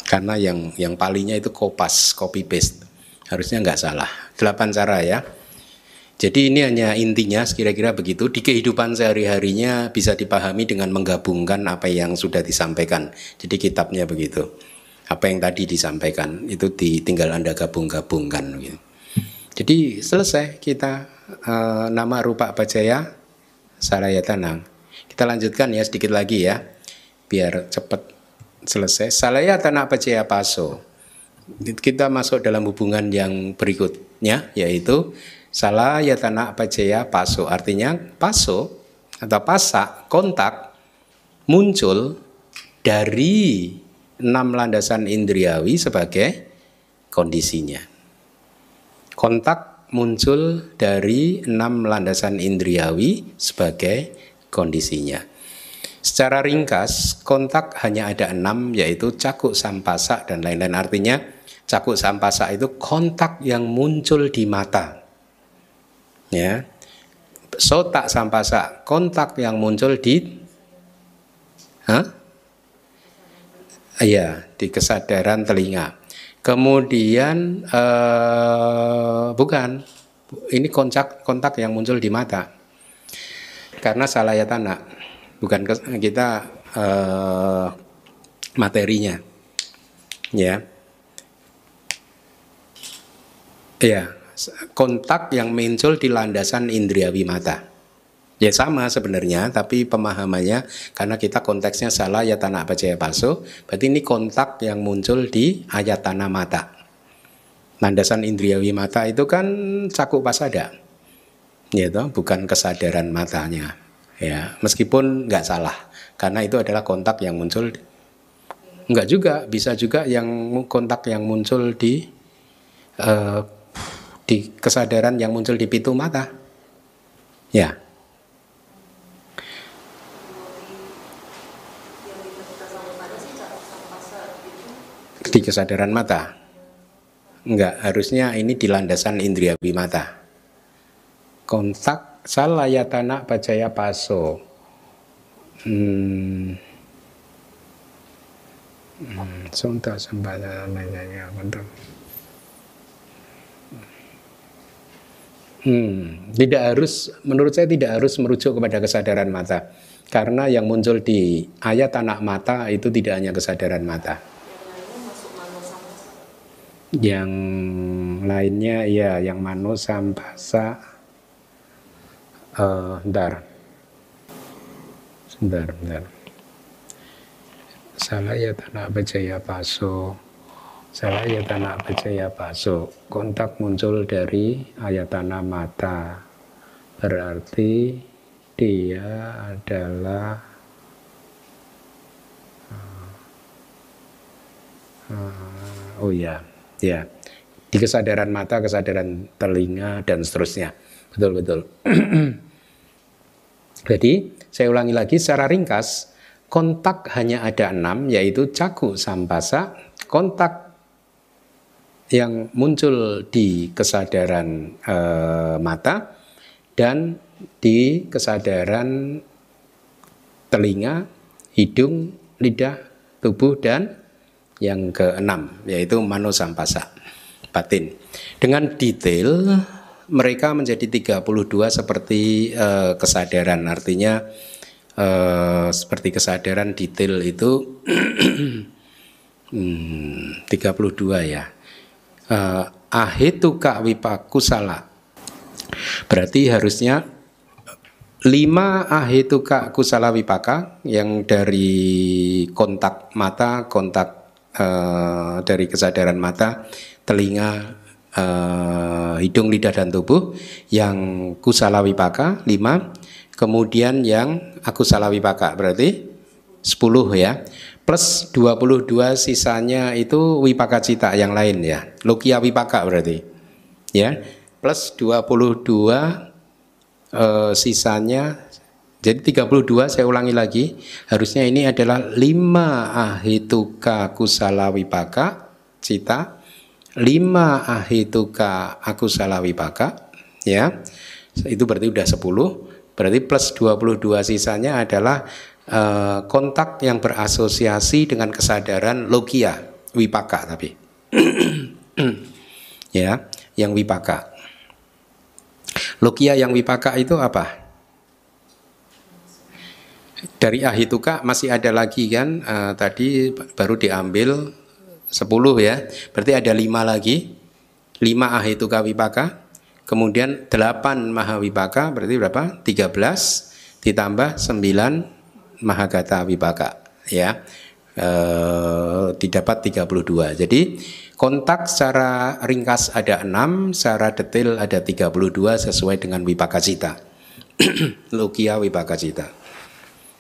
[SPEAKER 1] Karena yang palinya itu kopas, copy paste. Harusnya nggak salah. 8 cara ya. Jadi ini hanya intinya kira-kira begitu. Di kehidupan sehari-harinya bisa dipahami dengan menggabungkan apa yang sudah disampaikan. Jadi kitabnya begitu. Apa yang tadi disampaikan itu tinggal Anda gabung-gabungkan gitu. Jadi selesai kita nama rupa pacaya salayatana. Kita lanjutkan ya sedikit lagi ya. Biar cepat selesai. Salayatana pacaya paso. Kita masuk dalam hubungan yang berikutnya yaitu salayatana pacaya paso. Artinya paso atau pasak, kontak muncul dari 6 landasan indriawi sebagai kondisinya. Kontak muncul dari 6 landasan indriawi sebagai kondisinya. Secara ringkas, kontak hanya ada 6, yaitu cakuk sampasa dan lain-lain. Artinya cakuk sampasa itu kontak yang muncul di mata. Ya. Sotak sampasa, kontak yang muncul di iya, di kesadaran telinga. Kemudian bukan, ini kontak yang muncul di mata. Karena salayatana, bukan kita materinya. Ya. Iya, kontak yang muncul di landasan indriawi mata. Ya sama sebenarnya, tapi pemahamannya karena kita konteksnya salah ayatana pacaya paso, berarti ini kontak yang muncul di ayatana mata. Landasan indriawi mata itu kan cakuk pasada, gitu, bukan kesadaran matanya. Ya, meskipun nggak salah, karena itu adalah kontak yang muncul. Nggak juga, bisa juga yang kontak yang muncul di kesadaran yang muncul di pitu mata. Ya. Di kesadaran mata. Enggak, harusnya ini di landasan indriawi mata. Kontak salayatana pacaya paso. Sontak sambala namanya kontak. Tidak harus, menurut saya tidak harus merujuk kepada kesadaran mata. Karena yang muncul di ayatana mata itu tidak hanya kesadaran mata. Yang lainnya ya yang mano sampasa sebentar salayatana pacaya paso kontak muncul dari ayatana mata, berarti dia adalah ya, di kesadaran mata, kesadaran telinga, dan seterusnya. Betul-betul. Jadi, saya ulangi lagi secara ringkas, kontak hanya ada 6, yaitu caku sampasa, kontak yang muncul di kesadaran mata, dan di kesadaran telinga, hidung, lidah, tubuh, dan yang ke-6 yaitu mano sampasa, batin. Dengan detail mereka menjadi 32 seperti kesadaran, artinya seperti kesadaran detail itu 32 ya. Ahetuka vipakusala, berarti harusnya 5 ahetuka kusala vipaka yang dari kontak mata, kontak dari kesadaran mata, telinga, hidung, lidah, dan tubuh, yang kusala vipaka 5, kemudian yang akusala vipaka berarti 10 ya, plus 22 sisanya itu vipaka cita yang lain ya, lokia vipaka berarti ya, plus 22 sisanya. Jadi 32, saya ulangi lagi, harusnya ini adalah 5 ahituka kusala vipaka cita, 5 ahituka akusala vipaka ya, itu berarti udah 10, berarti plus 22 sisanya adalah kontak yang berasosiasi dengan kesadaran logia, wipaka tapi. Ya, yang wipaka. Logia yang wipaka itu apa? Dari ahituka masih ada lagi kan, tadi baru diambil 10 ya, berarti ada 5 lagi, 5 ahituka wipaka, kemudian 8 mahawipaka, berarti berapa? 13 ditambah 9 mahagata wipaka ya, didapat 32. Jadi kontak secara ringkas ada 6, secara detail ada 32 sesuai dengan wipaka cita. Logia wipaka cita.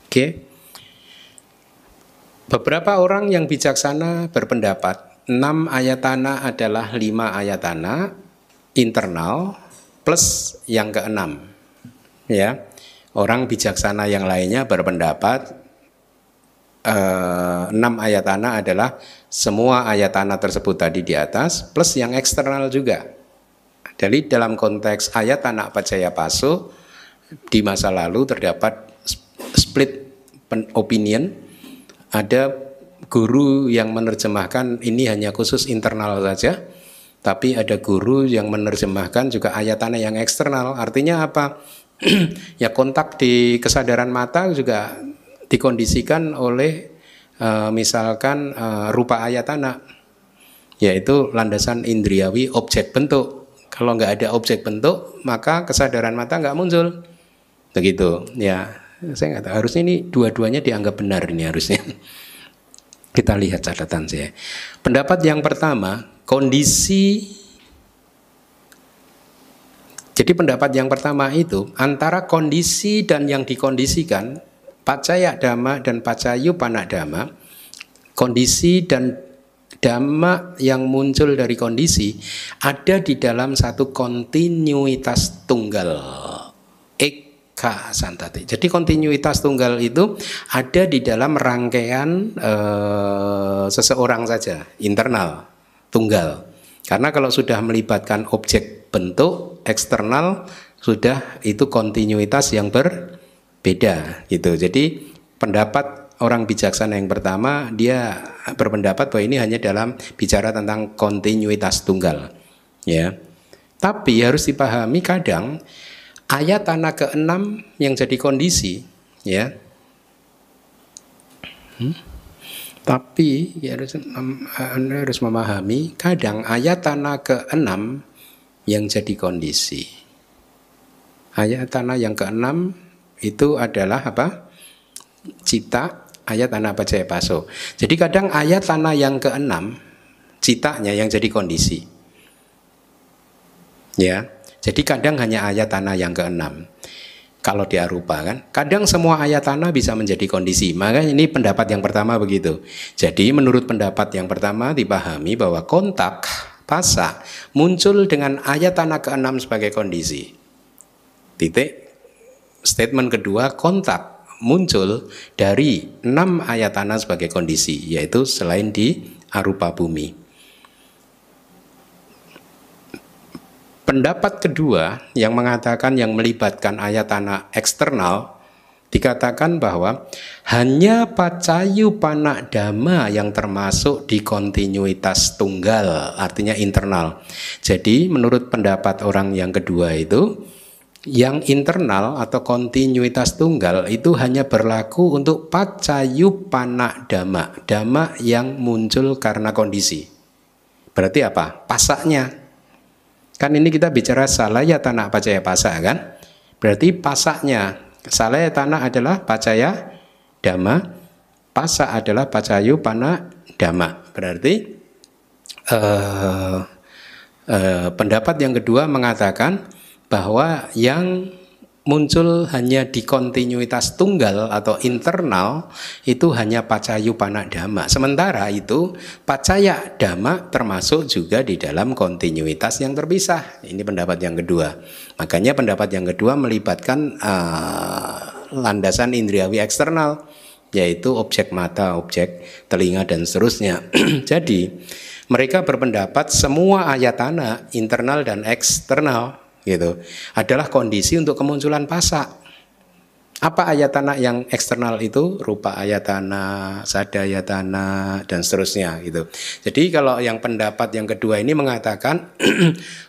[SPEAKER 1] Oke. Beberapa orang yang bijaksana berpendapat 6 ayatana adalah 5 ayatana internal plus yang ke-6. Ya. Orang bijaksana yang lainnya berpendapat 6 ayatana adalah semua ayatana tersebut tadi di atas plus yang eksternal juga. Jadi dalam konteks ayatana pacaya paso di masa lalu terdapat split opinion. Ada guru yang menerjemahkan ini hanya khusus internal saja, tapi ada guru yang menerjemahkan juga ayatana yang eksternal. Artinya apa? Ya kontak di kesadaran mata juga dikondisikan oleh misalkan rupa ayatana, yaitu landasan indriawi objek bentuk. Kalau nggak ada objek bentuk maka kesadaran mata nggak muncul, begitu ya. Saya nggak tahu, harusnya ini dua-duanya dianggap benar ini harusnya. Kita lihat catatan saya. Pendapat yang pertama, kondisi. Jadi pendapat yang pertama itu antara kondisi dan yang dikondisikan, pacaya dhamma dan pacayupana dhamma, kondisi dan dhamma yang muncul dari kondisi ada di dalam satu kontinuitas tunggal. Eka santati. Jadi kontinuitas tunggal itu ada di dalam rangkaian seseorang saja, internal, tunggal. Karena kalau sudah melibatkan objek bentuk eksternal, sudah itu kontinuitas yang berbeda gitu. Jadi pendapat orang bijaksana yang pertama, dia berpendapat bahwa ini hanya dalam bicara tentang kontinuitas tunggal ya. Tapi harus dipahami kadang ayatana ke-6 yang jadi kondisi ya. Tapi ya, Anda harus memahami kadang ayatana ke-6 yang jadi kondisi. Ayatana yang ke-6 itu adalah apa? Cita, ayatana pacaya paso. Jadi kadang ayatana yang ke-6 citanya yang jadi kondisi. Ya. Jadi kadang hanya ayatana yang ke-6. Kalau di arupa kan, kadang semua ayatana bisa menjadi kondisi. Maka ini pendapat yang pertama begitu. Jadi menurut pendapat yang pertama dipahami bahwa kontak pasa muncul dengan ayatana ke-6 sebagai kondisi. Titik. Statement kedua, kontak muncul dari 6 ayatana sebagai kondisi, yaitu selain di arupa bumi. Pendapat kedua yang mengatakan yang melibatkan ayatana eksternal dikatakan bahwa hanya pacayupana dhamma yang termasuk di kontinuitas tunggal, artinya internal. Jadi menurut pendapat orang yang kedua itu, yang internal atau kontinuitas tunggal itu hanya berlaku untuk pacayupana dhamma, dhamma yang muncul karena kondisi. Berarti apa? Pasaknya. Kan ini kita bicara salaya tanah pacaya pasa kan? Berarti pasaknya, salaya tanah adalah pacaya dhamma, pasa adalah pacayupana dhamma. Berarti pendapat yang kedua mengatakan bahwa yang muncul hanya di kontinuitas tunggal atau internal itu hanya pacayupana dhamma. Sementara itu pacaya dhamma termasuk juga di dalam kontinuitas yang terpisah. Ini pendapat yang kedua. Makanya pendapat yang kedua melibatkan landasan indriawi eksternal, yaitu objek mata, objek telinga dan seterusnya. Jadi mereka berpendapat semua ayatana internal dan eksternal gitu, adalah kondisi untuk kemunculan phasa. Apa ayatana yang eksternal itu? Rupa ayatana, sada ayatana, dan seterusnya gitu. Jadi kalau yang pendapat yang kedua ini mengatakan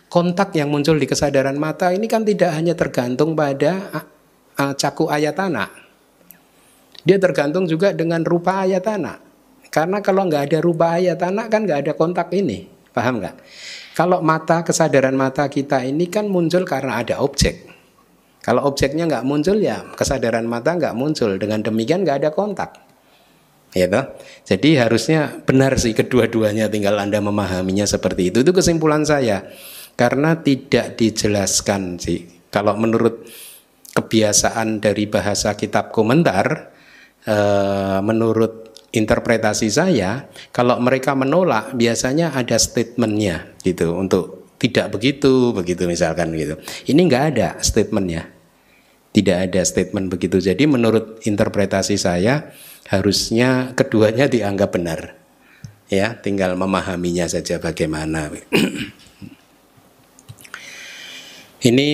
[SPEAKER 1] kontak yang muncul di kesadaran mata ini kan tidak hanya tergantung pada caku ayatana. Dia tergantung juga dengan rupa ayatana. Karena kalau nggak ada rupa ayatana kan nggak ada kontak ini. Paham nggak? Kalau mata, kesadaran mata kita ini kan muncul karena ada objek. Kalau objeknya nggak muncul ya kesadaran mata nggak muncul. Dengan demikian nggak ada kontak. Ya toh? Jadi harusnya benar sih kedua-duanya, tinggal Anda memahaminya seperti itu. Itu kesimpulan saya. Karena tidak dijelaskan sih. Kalau menurut kebiasaan dari bahasa kitab komentar, menurut interpretasi saya, kalau mereka menolak biasanya ada statementnya gitu untuk tidak begitu misalkan gitu. Ini nggak ada statementnya, tidak ada statement begitu. Jadi menurut interpretasi saya harusnya keduanya dianggap benar, ya, tinggal memahaminya saja bagaimana. Ini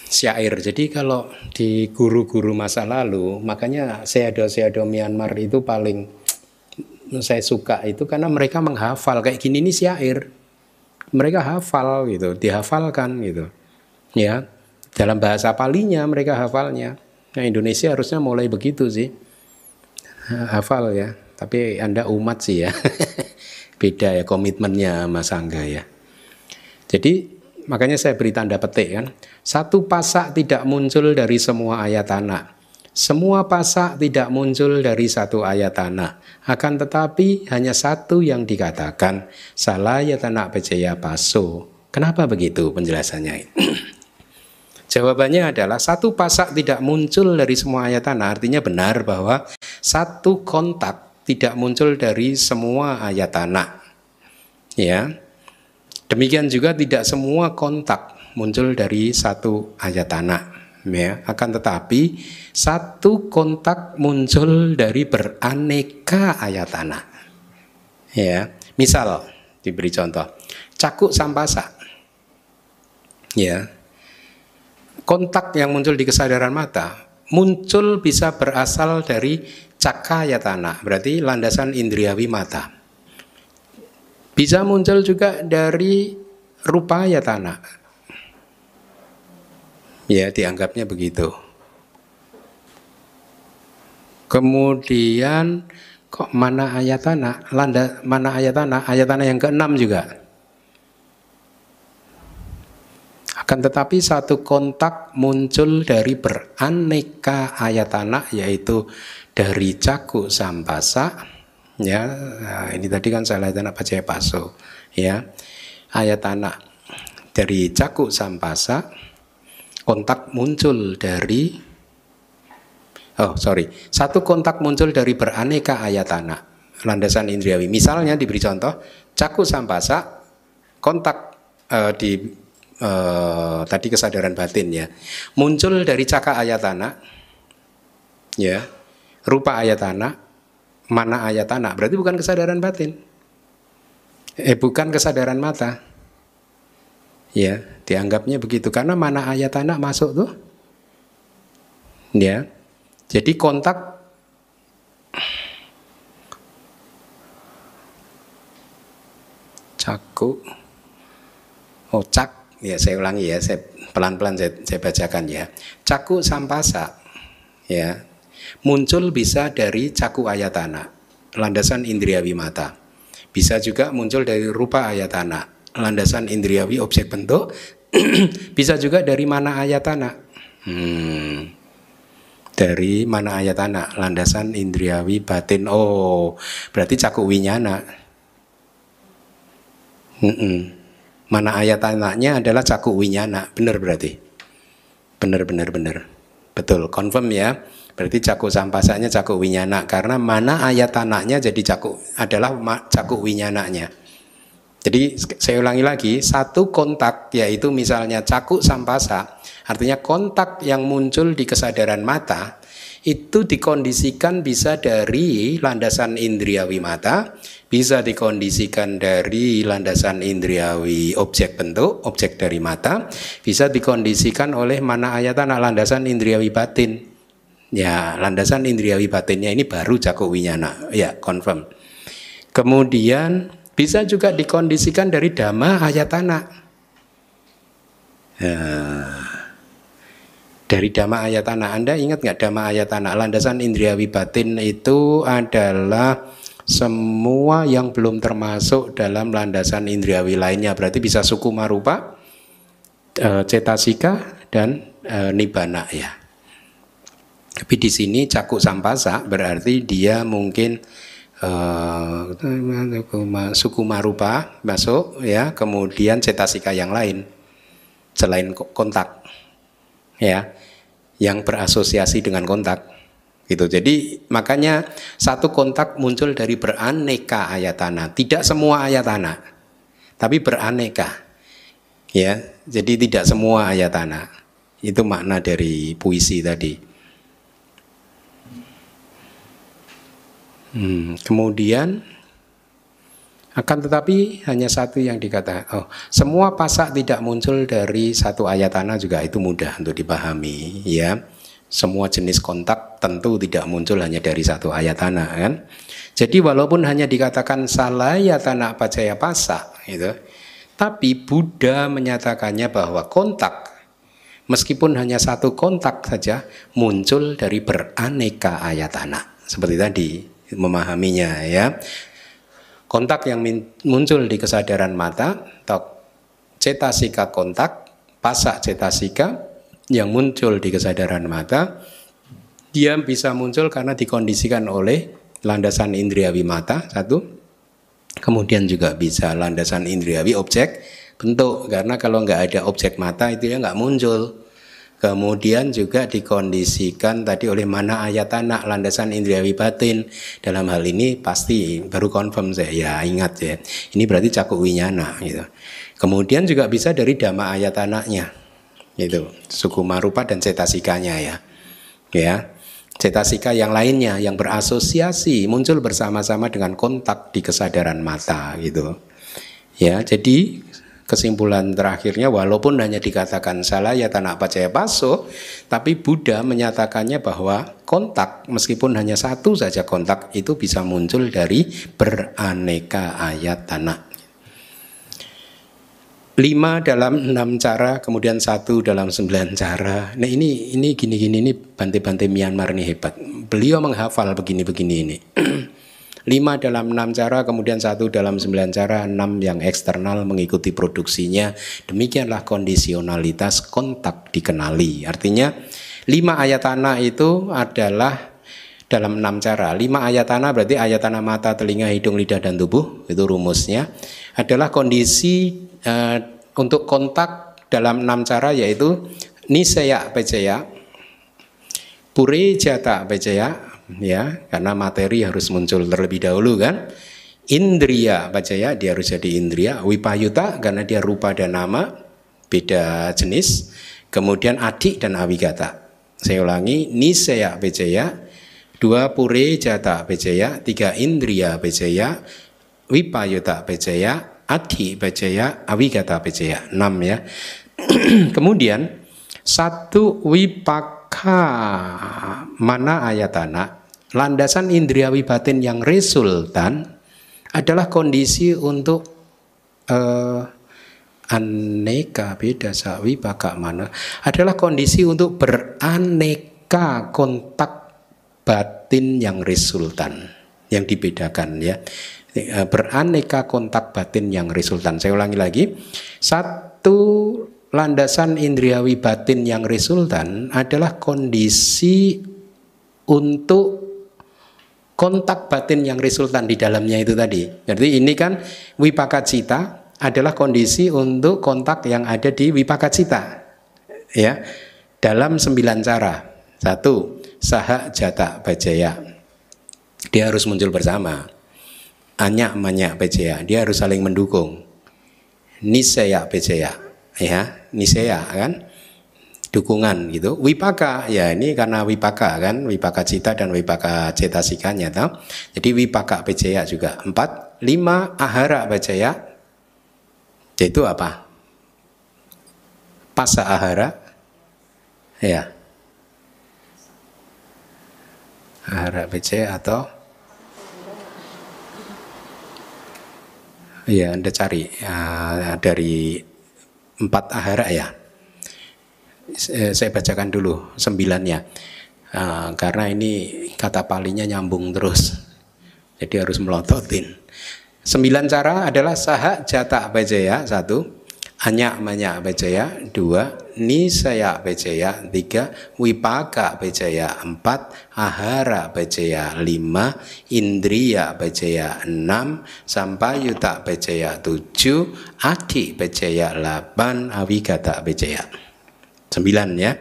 [SPEAKER 1] syair. Jadi kalau di guru-guru masa lalu, makanya seado Myanmar itu paling saya suka itu karena mereka menghafal kayak gini, ini syair. Mereka hafal gitu, dihafalkan gitu. Ya, dalam bahasa Palinya mereka hafalnya. Nah, Indonesia harusnya mulai begitu sih. Hafal ya. Tapi Anda umat sih ya. Beda ya komitmennya sama sangga ya. Jadi makanya saya beri tanda petik kan. Satu pasak tidak muncul dari semua ayatana. Semua pasak tidak muncul dari satu ayatana. Akan tetapi hanya satu yang dikatakan salayatana pejaya paso. Kenapa begitu penjelasannya? Jawabannya adalah satu pasak tidak muncul dari semua ayatana. Artinya benar bahwa satu kontak tidak muncul dari semua ayatana. Ya. Demikian juga tidak semua kontak muncul dari satu ayatana. Ya, akan tetapi satu kontak muncul dari beraneka ayatana. Ya, misal diberi contoh, cakuk sampasa. Ya, kontak yang muncul di kesadaran mata muncul bisa berasal dari cakayatana, berarti landasan indriawi mata. Bisa muncul juga dari rupayatana. Ya, dianggapnya begitu. Kemudian kok mana ayatana? Mana ayatana? Ayatana yang keenam juga. Akan tetapi satu kontak muncul dari beraneka ayatana, yaitu dari caku sampasa. Ya, nah ini tadi kan salayatana pacaya paso. Ya, ayatana dari caku sampasa. Kontak muncul dari satu kontak muncul dari beraneka ayatana, landasan indriawi. Misalnya diberi contoh, caku sampasa, kontak tadi kesadaran batin ya, muncul dari caka ayatana, ya, rupa ayatana, mana ayatana, berarti bukan kesadaran batin, bukan kesadaran mata. Ya, dianggapnya begitu karena mana ayatana masuk tuh. Ya. Jadi kontak caku. Oh, cak. Ya, saya ulangi ya, saya pelan-pelan saya bacakan ya. Caku sampasa. Ya. Muncul bisa dari caku ayatana, landasan indriawi mata. Bisa juga muncul dari rupa ayatana, landasan indriawi objek bentuk. Bisa juga dari mana ayatana. Dari mana ayatana, landasan indriawi batin. Oh, berarti caku winyana. Mana ayatananya adalah caku winyana. Benar berarti. Benar. Betul, confirm ya. Berarti caku sampasanya caku winyana, karena mana ayatananya jadi caku adalah caku winyananya. Jadi saya ulangi lagi, satu kontak yaitu misalnya caku sampasa, artinya kontak yang muncul di kesadaran mata itu dikondisikan bisa dari landasan indriawi mata, bisa dikondisikan dari landasan indriawi objek bentuk, objek dari mata, bisa dikondisikan oleh mana ayatana landasan indriawi batin. Ya, landasan indriawi batinnya ini baru cakup winyana. Ya, confirm. Kemudian bisa juga dikondisikan dari dhamma ayatana. Dari dhamma ayatana, Anda ingat nggak dhamma ayatana? Landasan indriawi batin itu adalah semua yang belum termasuk dalam landasan indriawi lainnya. Berarti bisa sukuma rupa, cetasika, dan nibbana ya. Tapi di sini cakup sampasa berarti dia mungkin sukuma rupa masuk ya, kemudian cetasika yang lain selain kontak ya, yang berasosiasi dengan kontak gitu. Jadi makanya satu kontak muncul dari beraneka ayatana, tidak semua ayatana tapi beraneka ya. Jadi tidak semua ayatana, itu makna dari puisi tadi. Kemudian akan tetapi hanya satu yang dikatakan, semua pasak tidak muncul dari satu ayatana juga itu mudah untuk dipahami ya. Semua jenis kontak tentu tidak muncul hanya dari satu ayatana kan. Jadi walaupun hanya dikatakan salayatana pacaya pasak gitu, tapi Buddha menyatakannya bahwa kontak meskipun hanya satu kontak saja muncul dari beraneka ayatana. Seperti tadi memahaminya ya. Kontak yang muncul di kesadaran mata, cetasika kontak, pasak cetasika yang muncul di kesadaran mata, dia bisa muncul karena dikondisikan oleh landasan indriawi mata, satu. Kemudian juga bisa landasan indriawi objek bentuk, karena kalau nggak ada objek mata itu ya nggak muncul. Kemudian juga dikondisikan tadi oleh mana ayatana, landasan indriawi batin. Dalam hal ini pasti baru confirm saya, ya ingat ya. Ini berarti cakup winyana gitu. Kemudian juga bisa dari dhamma ayatananya, gitu. Sukuma rupa dan cetasikanya ya. Ya. Cetasika yang lainnya yang berasosiasi muncul bersama-sama dengan kontak di kesadaran mata gitu. Ya, jadi kesimpulan terakhirnya walaupun hanya dikatakan salayatana pacaya paso, tapi Buddha menyatakannya bahwa kontak meskipun hanya satu saja kontak itu bisa muncul dari beraneka ayatana. 5 dalam 6 cara, kemudian 1 dalam 9 cara. Nah ini gini-gini ini Bante-Bante Myanmar ini hebat. Beliau menghafal begini-begini ini. 5 dalam 6 cara, kemudian 1 dalam 9 cara, 6 yang eksternal mengikuti produksinya. Demikianlah kondisionalitas kontak dikenali. Artinya 5 ayatana itu adalah dalam 6 cara. 5 ayatana berarti ayatana mata, telinga, hidung, lidah, dan tubuh. Itu rumusnya. Adalah kondisi untuk kontak dalam 6 cara, yaitu nisaya pecaya, pure jata pecaya, ya, karena materi harus muncul terlebih dahulu kan. Indriya pacaya, dia harus jadi indriya. Wipayuta karena dia rupa dan nama, beda jenis. Kemudian adik dan awigata. Saya ulangi, nisaya pacaya, 2 pure jata pacaya, 3 indriya pacaya, wipayuta pacaya, adi pacaya, awigata pacaya, 6 ya. Kemudian 1 wipaka mana ayatana, landasan indriawi batin yang resultan adalah kondisi untuk aneka beda sawi baka mana adalah kondisi untuk beraneka kontak batin yang resultan, yang dibedakan ya. Beraneka kontak batin yang resultan. Saya ulangi lagi, 1 landasan indriawi batin yang resultan adalah kondisi untuk kontak batin yang resultan di dalamnya itu tadi. Jadi ini kan wipaka cita adalah kondisi untuk kontak yang ada di wipaka cita. Ya. Dalam 9 cara. 1, saha jata pacaya. Dia harus muncul bersama. Anya manya pacaya, dia harus saling mendukung. Nisaya pacaya, ya, nisaya kan. dukungan gitu. Wipaka ya ini karena wipaka kan, wipaka cita dan wipaka cetasikanya tau. Jadi wipaka pejaya juga 4. 5 ahara pejaya, yaitu apa? Pasa ahara ya. Ahara pejaya atau ya Anda cari dari 4 ahara ya. Saya bacakan dulu 9-nya karena ini kata palinya nyambung terus, jadi harus melototin. 9 cara adalah saha jata pejaya 1, anya manya pejaya 2, nisaya pejaya 3, wipaka pejaya 4, ahara pejaya 5, indriya pejaya 6, sampayuta pejaya 7, adi pejaya 8, awigata pejaya 9 ya.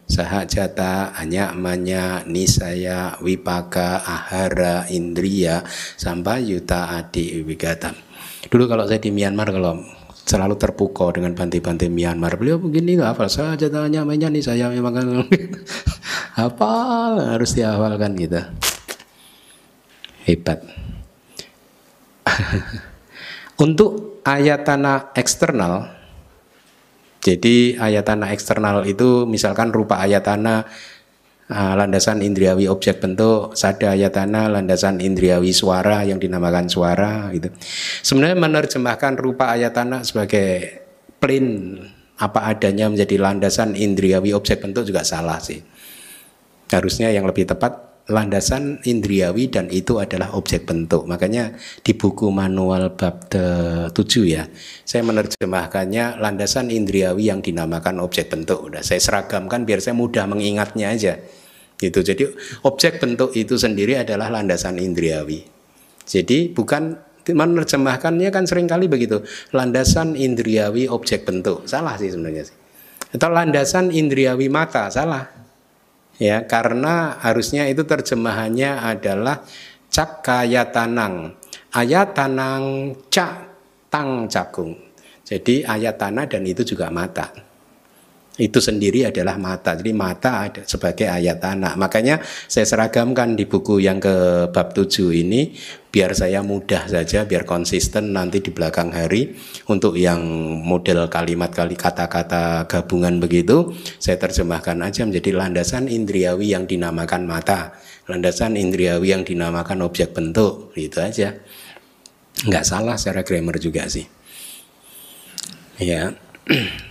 [SPEAKER 1] Sahajata, anya manya, nisaya, wipaka, ahara, indriya, sampayuta, adi, wigata. Dulu kalau saya di Myanmar, kalau selalu terpukau dengan bantai-bantai Myanmar, beliau begini nggak hafal sahajata, anya manya, nisaya, memang hafal, harus dihafalkan gitu. Hebat. Untuk ayatana eksternal, jadi ayatana eksternal itu misalkan rupa ayatana landasan indriawi objek bentuk, sada ayatana landasan indriawi suara yang dinamakan suara gitu. Sebenarnya menerjemahkan rupa ayatana sebagai plain apa adanya menjadi landasan indriawi objek bentuk juga salah sih. Harusnya yang lebih tepat landasan indriawi dan itu adalah objek bentuk. Makanya di buku manual bab 7 ya, saya menerjemahkannya landasan indriawi yang dinamakan objek bentuk. Udah saya seragamkan biar saya mudah mengingatnya aja. Gitu. Jadi objek bentuk itu sendiri adalah landasan indriawi. Jadi bukan menerjemahkannya kan seringkali begitu. Landasan indriawi objek bentuk. Salah sih sebenarnya sih. Atau landasan indriawi mata, salah. Ya, karena harusnya itu terjemahannya adalah cakayatanang, ayatanang cak tang cakung. Jadi ayatana dan itu juga mata. Itu sendiri adalah mata. Jadi mata ada sebagai ayatana. Makanya saya seragamkan di buku yang ke bab 7 ini biar saya mudah saja, biar konsisten nanti di belakang hari. Untuk yang model kalimat kata-kata gabungan begitu, saya terjemahkan aja menjadi landasan indriawi yang dinamakan mata, landasan indriawi yang dinamakan objek bentuk, gitu aja. Nggak salah secara grammar juga sih. Ya.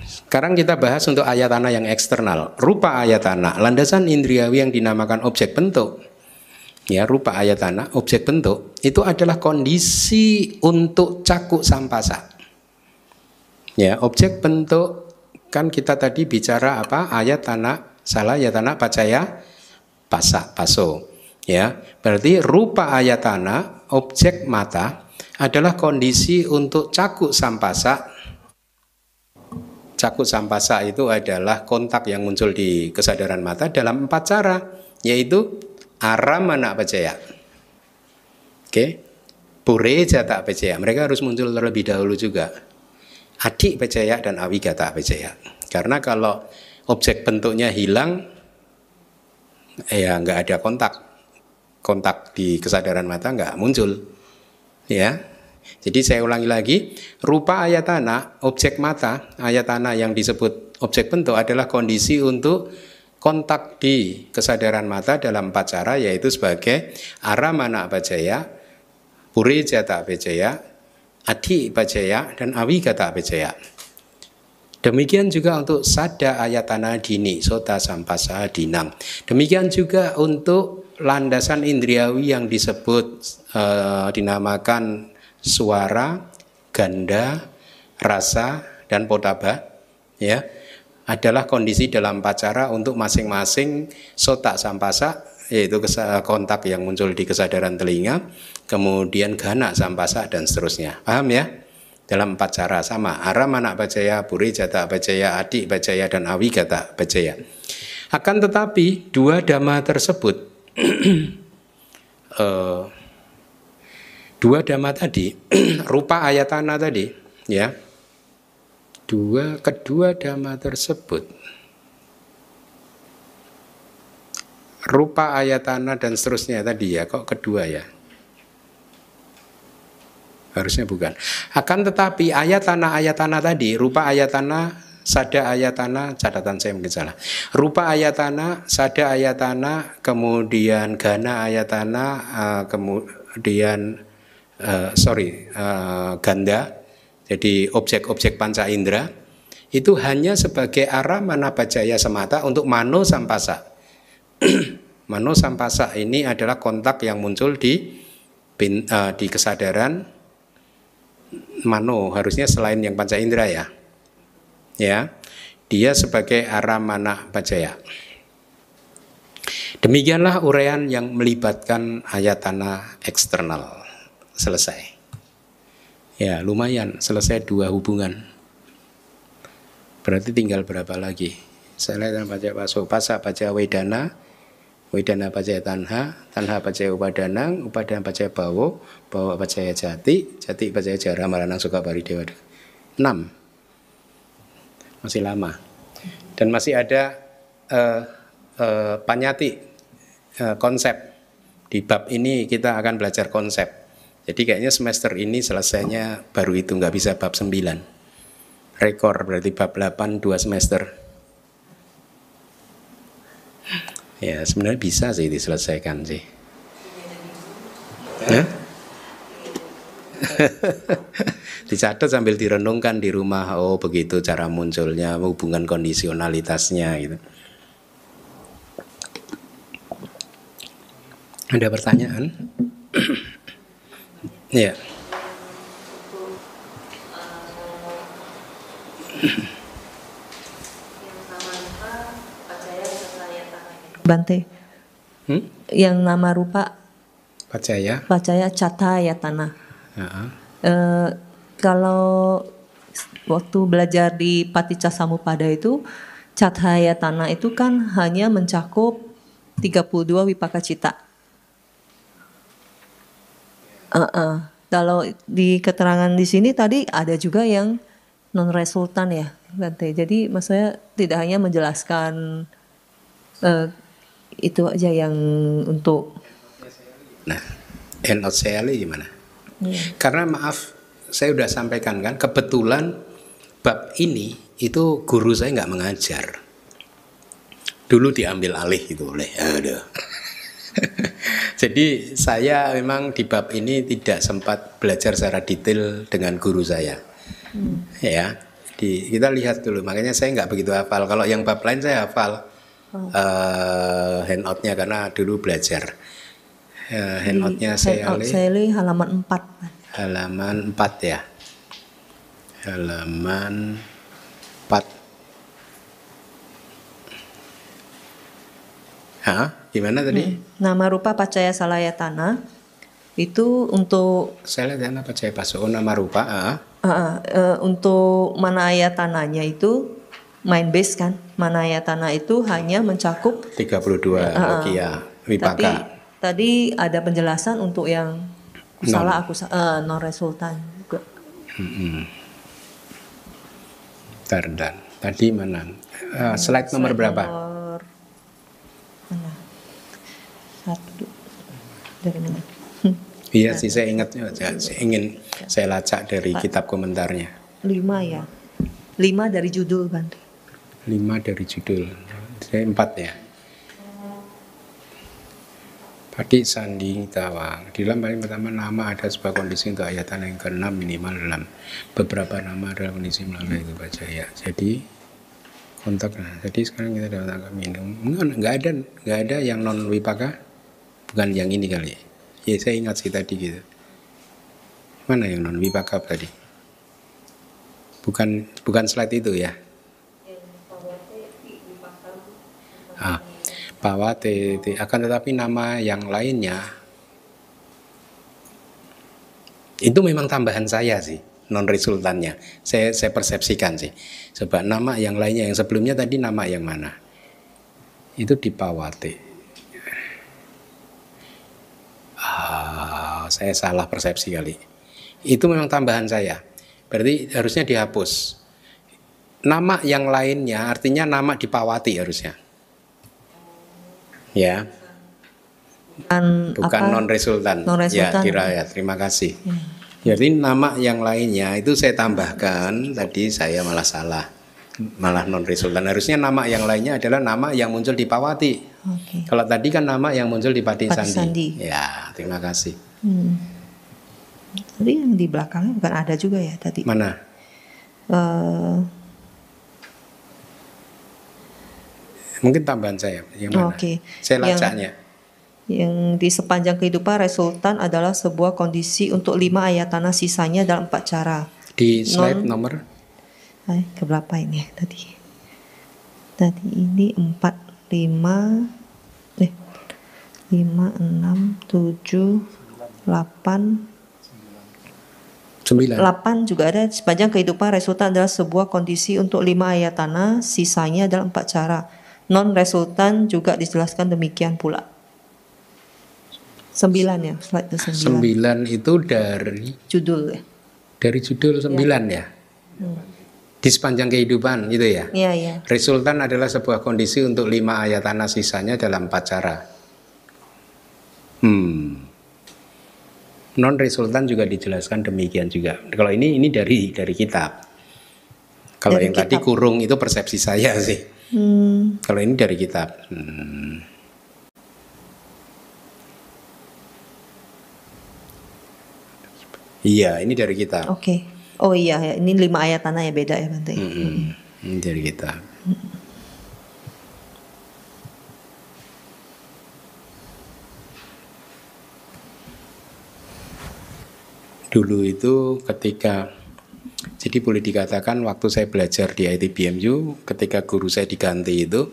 [SPEAKER 1] Sekarang kita bahas untuk ayatana yang eksternal. Rupa ayatana, landasan indriawi yang dinamakan objek bentuk. Ya, rupa ayatana, objek bentuk itu adalah kondisi untuk caku sampasa. Ya, objek bentuk kan kita tadi bicara apa? Ayatana, salah ayatana pacaya pasa, paso. Ya, berarti rupa ayatana, objek mata adalah kondisi untuk caku sampasa. Caku sampasa itu adalah kontak yang muncul di kesadaran mata dalam 4 cara, yaitu aramana pacaya. Oke. Pure jata pacaya. Mereka harus muncul terlebih dahulu juga. Adi pacaya dan awigata pacaya. Karena kalau objek bentuknya hilang, ya nggak ada kontak di kesadaran mata nggak muncul. Ya. Jadi saya ulangi lagi, rupa ayatana, objek mata, ayatana yang disebut objek bentuk adalah kondisi untuk kontak di kesadaran mata dalam 4 cara, yaitu sebagai aramana pacaya, puri jata pacaya, adi pacaya, dan awigata pacaya. Demikian juga untuk sada ayatana dini, sota sampasa dinam. Demikian juga untuk landasan indriawi yang disebut dinamakan suara, ganda, rasa, dan potaba, ya, adalah kondisi dalam 4 cara untuk masing-masing sota sampasa, yaitu kontak yang muncul di kesadaran telinga, kemudian gana sampasa, dan seterusnya. Paham ya? Dalam 4 cara sama, aramana pacaya, puri jata pacaya, adi pacaya, dan awigata pacaya. Akan tetapi 2 dhamma tersebut dua dhamma tadi, rupa ayatana tadi, ya, kedua dhamma tersebut rupa ayatana dan seterusnya tadi ya, kok kedua ya? Harusnya bukan. Akan tetapi ayatana tadi, rupa ayatana, sada ayatana, catatan saya mungkin salah. Rupa ayatana, sada ayatana, kemudian gana ayatana, kemudian ganda. Jadi objek-objek panca indera itu hanya sebagai arah manapajaya semata untuk mano sampasa. Mano sampasa ini adalah kontak yang muncul di kesadaran mano, harusnya selain yang panca indera ya. Ya. Dia sebagai arah mana pajaya. Demikianlah uraian yang melibatkan ayatana eksternal. Selesai. Ya, lumayan selesai 2 hubungan. Berarti tinggal berapa lagi? Saya lihat baca paso, pasa baca wedana, wedana baca tanha, tanha baca upadana, upadana baca bawo, bawa baca jati, jati baca jara maranang suka bari dewa. 6. Masih lama. Dan masih ada panyati, konsep. Di bab ini kita akan belajar konsep. Jadi kayaknya semester ini selesainya baru itu, nggak bisa bab 9. Rekor berarti bab 8 2 semester. Ya sebenarnya bisa sih diselesaikan sih. Dicatat sambil direnungkan di rumah. Oh begitu cara munculnya, hubungan kondisionalitasnya gitu. Ada pertanyaan? Ya.
[SPEAKER 2] Bante. Yang nama rupa
[SPEAKER 1] Pacaya
[SPEAKER 2] Cataya Tanah. Kalau waktu belajar di Paticca Samuppada itu, Cataya Tanah itu kan hanya mencakup 32 wipaka cita. Kalau di keterangan di sini tadi ada juga yang non resultan ya, Bante. Jadi maksudnya tidak hanya menjelaskan itu aja yang untuk.
[SPEAKER 1] Nah, NOCL gimana? Karena maaf, saya sudah sampaikan kan, kebetulan bab ini itu guru saya nggak mengajar. Dulu diambil alih itu oleh. Jadi saya memang di bab ini tidak sempat belajar secara detail dengan guru saya. Ya, kita lihat dulu. Makanya saya nggak begitu hafal. Kalau yang bab lain saya hafal. Handoutnya karena dulu belajar. Handoutnya saya
[SPEAKER 2] halaman 4.
[SPEAKER 1] Halaman 4 ya. Halaman 4. Gimana tadi?
[SPEAKER 2] Nama rupa pacaya salayatana itu untuk
[SPEAKER 1] saya lihat pacaya paso nama rupa.
[SPEAKER 2] Untuk manayatananya itu main base kan, manayatana itu hanya mencakup
[SPEAKER 1] 32 logia wipaka.
[SPEAKER 2] Tadi ada penjelasan untuk yang salah aku non resultan juga.
[SPEAKER 1] Dan tadi mana? Slide nomor berapa?
[SPEAKER 2] Mana? 1 dari mana?
[SPEAKER 1] Iya sih saya ingat, saya ingin saya lacak dari kitab komentarnya.
[SPEAKER 2] 5 ya. 5 dari judul Bante.
[SPEAKER 1] 5 dari judul. Saya 4 ya. Padi sandi tawang. Di dalam paling pertama nama ada sebuah kondisi untuk ayatan yang ke-6 minimal dalam beberapa nama adalah kondisi melalui itu baca ya. Jadi kontak. Nah, jadi sekarang kita dapat minum. Enggak ada yang non wipaka. Bukan yang ini kali. Ya saya ingat sih tadi gitu. Mana yang non wipaka tadi? Bukan slide itu ya. Pawate akan tetapi nama yang lainnya itu memang tambahan saya sih, non resultannya. Saya persepsikan sih. Sebab nama yang lainnya yang sebelumnya tadi nama yang mana? Itu di Pawate. Saya salah persepsi kali. Itu memang tambahan saya. Berarti harusnya dihapus. Nama yang lainnya artinya nama di Pawati harusnya. Ya, bukan non resultan.
[SPEAKER 2] Non-resultan.
[SPEAKER 1] Ya, terima kasih. Jadi nama yang lainnya itu saya tambahkan tadi, saya malah salah, malah non resultan. Harusnya nama yang lainnya adalah nama yang muncul di Pawati.
[SPEAKER 2] Oke.
[SPEAKER 1] Kalau tadi kan nama yang muncul di Pati
[SPEAKER 2] Pati
[SPEAKER 1] Sandi.
[SPEAKER 2] Sandi.
[SPEAKER 1] Ya, terima kasih.
[SPEAKER 2] Tadi yang di belakangnya bukan ada juga ya tadi?
[SPEAKER 1] Mana? Mungkin tambahan saya. Yang mana?
[SPEAKER 2] Oke.
[SPEAKER 1] Saya lacaknya.
[SPEAKER 2] Yang di sepanjang kehidupan resultan adalah sebuah kondisi untuk 5 ayatana sisanya dalam 4 cara.
[SPEAKER 1] Di slide nomor?
[SPEAKER 2] Keberapa ini tadi? Tadi ini 4, 5, 5, 6, 7, 8,
[SPEAKER 1] 9.
[SPEAKER 2] 8 juga ada. Sepanjang kehidupan resultan adalah sebuah kondisi untuk 5 ayatana sisanya dalam 4 cara. Non resultan juga dijelaskan demikian pula. 9 ya, slide ke 9.
[SPEAKER 1] 9 itu dari
[SPEAKER 2] Judul ya.
[SPEAKER 1] Dari judul 9 ya. Di sepanjang kehidupan itu ya.
[SPEAKER 2] Iya.
[SPEAKER 1] Resultan adalah sebuah kondisi untuk 5 ayatana sisanya dalam 4 cara. Non resultan juga dijelaskan demikian juga. Kalau ini dari kitab. Kalau
[SPEAKER 2] Dari
[SPEAKER 1] yang tadi
[SPEAKER 2] kitab.
[SPEAKER 1] kurung itu persepsi saya sih. Kalau ini dari kitab. Iya, ini dari kitab.
[SPEAKER 2] Oke. Oh iya, ini 5 ayat tanah ya, beda ya Bante.
[SPEAKER 1] Ini dari kitab. Dulu itu ketika, jadi boleh dikatakan waktu saya belajar di ITBMU, ketika guru saya diganti itu,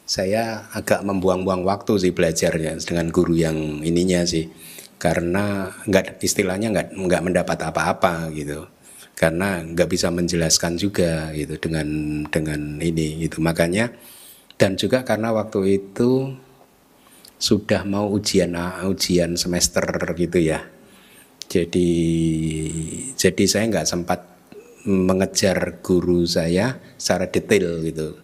[SPEAKER 1] saya agak membuang-buang waktu sih belajarnya dengan guru yang ininya sih, karena istilahnya nggak mendapat apa-apa gitu, karena nggak bisa menjelaskan juga gitu dengan ini gitu. Makanya, dan juga karena waktu itu sudah mau ujian semester gitu ya. Jadi saya nggak sempat mengejar guru saya secara detail gitu.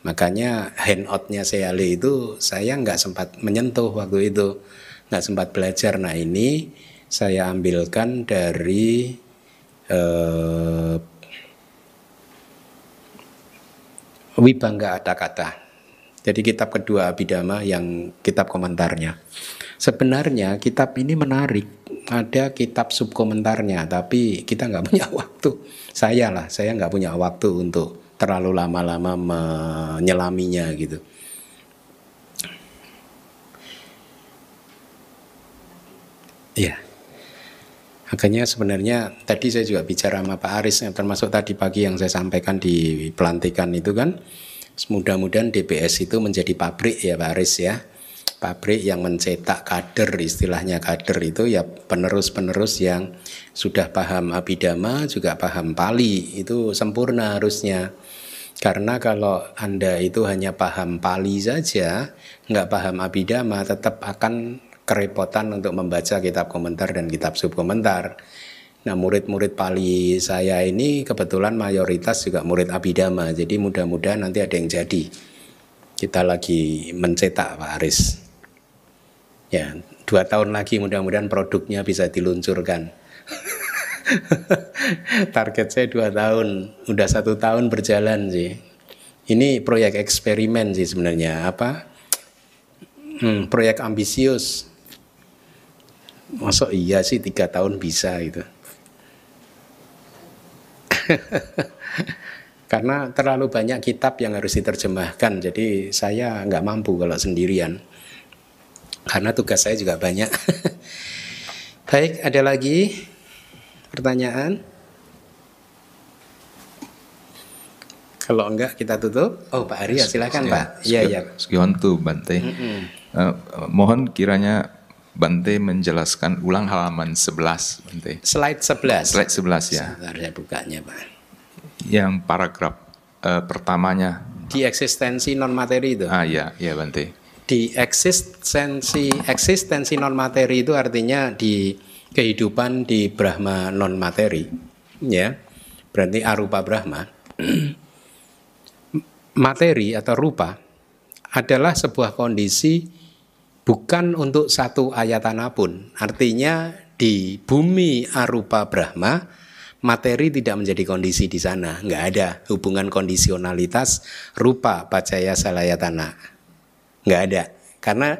[SPEAKER 1] Makanya handoutnya Seale itu saya nggak sempat menyentuh waktu itu, nggak sempat belajar. Nah ini saya ambilkan dari Wibangga Adakata. Jadi kitab kedua Abhidhamma yang kitab komentarnya. Sebenarnya kitab ini menarik, ada kitab subkomentarnya, tapi kita nggak punya waktu. Saya nggak punya waktu untuk terlalu lama-lama menyelaminya gitu. Iya. Makanya sebenarnya tadi saya juga bicara sama Pak Aris, termasuk tadi pagi yang saya sampaikan di pelantikan itu kan, mudah-mudahan DBS itu menjadi pabrik ya Pak Aris ya. Pabrik yang mencetak kader, istilahnya kader itu ya penerus-penerus yang sudah paham Abhidhamma, juga paham Pali, itu sempurna harusnya. Karena kalau Anda itu hanya paham Pali saja, nggak paham Abhidhamma, tetap akan kerepotan untuk membaca kitab komentar dan kitab subkomentar. Nah murid-murid Pali saya ini kebetulan mayoritas juga murid Abhidhamma, jadi mudah-mudahan nanti ada yang jadi. Kita lagi mencetak Pak Aris. Ya, 2 tahun lagi mudah-mudahan produknya bisa diluncurkan. Target saya 2 tahun, udah 1 tahun berjalan sih. Ini proyek eksperimen sih sebenarnya, proyek ambisius. Masa iya sih 3 tahun bisa gitu. Karena terlalu banyak kitab yang harus diterjemahkan, jadi saya nggak mampu kalau sendirian. Karena tugas saya juga banyak. Baik, ada lagi pertanyaan? Kalau enggak kita tutup. Oh Pak Arya silakan Pak. Iya.
[SPEAKER 3] Sekiantu Bante. Mohon kiranya Bante menjelaskan ulang halaman 11 Bante.
[SPEAKER 1] Slide 11.
[SPEAKER 3] Slide 11 ya.
[SPEAKER 1] Sebentar saya bukanya Pak.
[SPEAKER 3] Yang paragraf pertamanya.
[SPEAKER 1] Di eksistensi non materi itu.
[SPEAKER 3] Iya Bante.
[SPEAKER 1] Di eksistensi non materi itu artinya di kehidupan di Brahma non materi, ya, berarti arupa Brahma. Materi atau rupa adalah sebuah kondisi bukan untuk satu ayatana pun. Artinya di bumi arupa Brahma, materi tidak menjadi kondisi di sana. Nggak ada hubungan kondisionalitas rupa pacaya salayatana. Nggak ada. Karena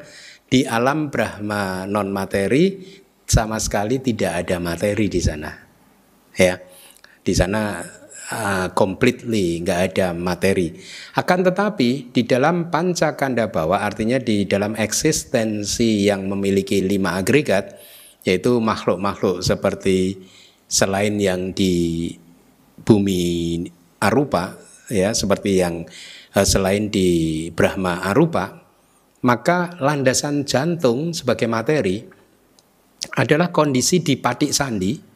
[SPEAKER 1] di alam Brahma non materi sama sekali tidak ada materi di sana. Ya, di sana completely nggak ada materi. Akan tetapi di dalam pancakanda bawa, artinya di dalam eksistensi yang memiliki 5 agregat, yaitu makhluk-makhluk seperti selain yang di bumi arupa, ya seperti yang selain di Brahma arupa, maka landasan jantung sebagai materi adalah kondisi di patik sandi.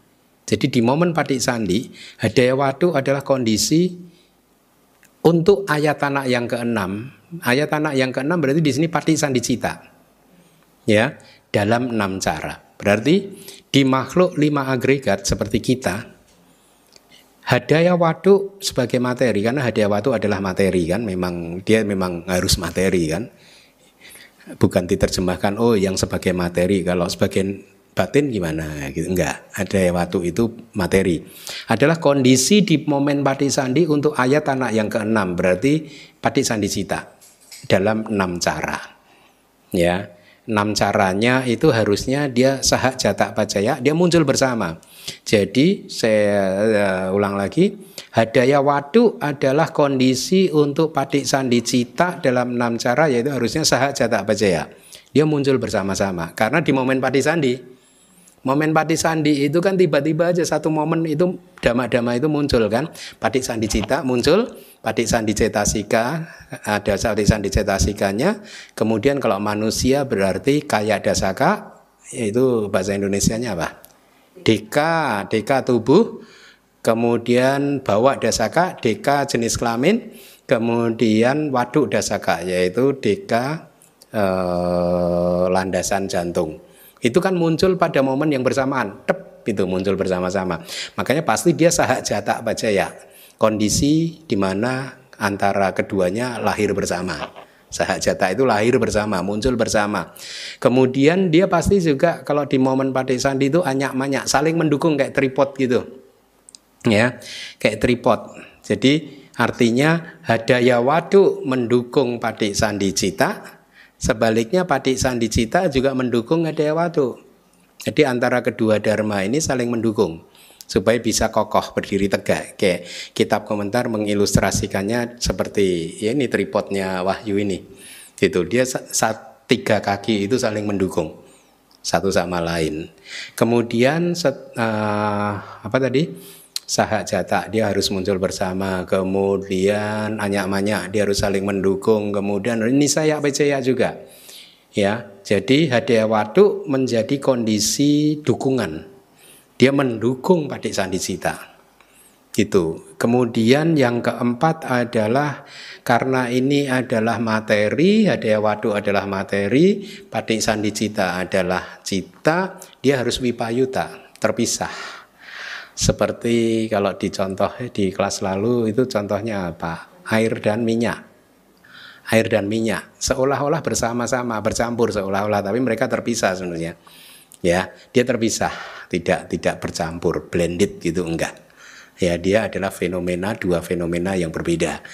[SPEAKER 1] Jadi di momen patik sandi, hadaya watu adalah kondisi untuk ayatana yang keenam. Ayatana yang keenam berarti di sini patik sandi cita. Ya, dalam 6 cara. Berarti di makhluk 5 agregat seperti kita, hadaya watu sebagai materi, karena hadaya watu adalah materi kan, dia memang harus materi kan. Bukan diterjemahkan oh yang sebagai materi, kalau sebagai batin gimana gitu, enggak. Hadaya watu itu materi. Adalah kondisi di momen patik sandi untuk ayatana yang keenam, berarti patik sandi cita dalam 6 cara. Ya. 6 caranya itu harusnya dia sahak jatak pacaya, dia muncul bersama. Jadi saya ulang lagi, hadaya watu adalah kondisi untuk patik sandi cita dalam 6 cara, yaitu harusnya sahak jatak pacaya. Dia muncul bersama-sama karena di momen patik sandi. Momen patik sandi itu kan tiba-tiba aja satu momen itu dhamma-dhamma itu muncul kan. Patik sandi cita muncul, patik sandi cetasika, ada patik sandi cetasikanya. Kemudian kalau manusia berarti kaya dasaka, yaitu bahasa Indonesianya apa? Deka tubuh, kemudian bawa dasaka, deka jenis kelamin, kemudian waduk dasaka, yaitu deka landasan jantung. Itu kan muncul pada momen yang bersamaan, itu muncul bersama-sama. Makanya pasti dia sahak jatak pacaya, kondisi di mana antara keduanya lahir bersama. Sahak jatak itu lahir bersama, muncul bersama. Kemudian dia pasti juga kalau di momen patik sandi itu anyak-manyak, saling mendukung kayak tripod gitu. Ya, kayak tripod. Jadi artinya hadaya watu mendukung patik sandi cita. Sebaliknya patik sandi cita juga mendukung hadaya watu. Jadi antara kedua dharma ini saling mendukung supaya bisa kokoh berdiri tegak. Kayak kitab komentar mengilustrasikannya seperti ya ini tripodnya Wahyu ini. Gitu. Dia 3 kaki itu saling mendukung satu sama lain. Kemudian apa tadi? Sahak jatak dia harus muncul bersama, kemudian anyak-manyak dia harus saling mendukung, kemudian nisaya pecaya juga. Ya, jadi hadaya watu menjadi kondisi dukungan. Dia mendukung patik sandi cita. Gitu. Kemudian yang keempat adalah karena ini adalah materi, hadaya watu adalah materi, patik sandi cita adalah cita, dia harus wipayuta, terpisah. Seperti kalau dicontoh di kelas lalu itu contohnya apa? Air dan minyak. Air dan minyak seolah-olah bersama-sama, bercampur seolah-olah, tapi mereka terpisah sebenarnya. Ya, dia terpisah, tidak bercampur, blended gitu enggak. Ya, dia adalah fenomena, 2 fenomena yang berbeda.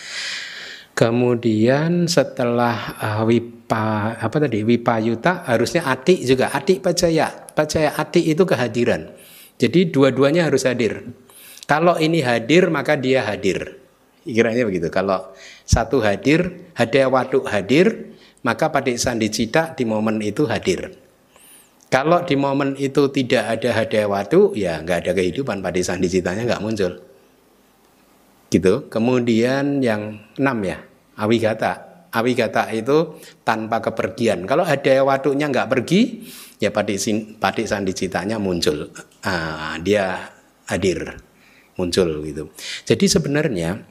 [SPEAKER 1] Kemudian setelah wipayuta harusnya ati juga, ati pacaya ati itu kehadiran. Jadi dua-duanya harus hadir. Kalau ini hadir maka dia hadir. Kiranya begitu. Kalau satu hadir, hadaya watu hadir, maka patik sandi cita di momen itu hadir. Kalau di momen itu tidak ada hadaya watu, ya nggak ada kehidupan, patik sandi citanya nggak muncul. Gitu. Kemudian yang 6 ya, awigata. Awigata itu tanpa kepergian. Kalau hadaya watunya nggak pergi, ya patik sandi citanya muncul. Dia hadir, muncul gitu. Jadi sebenarnya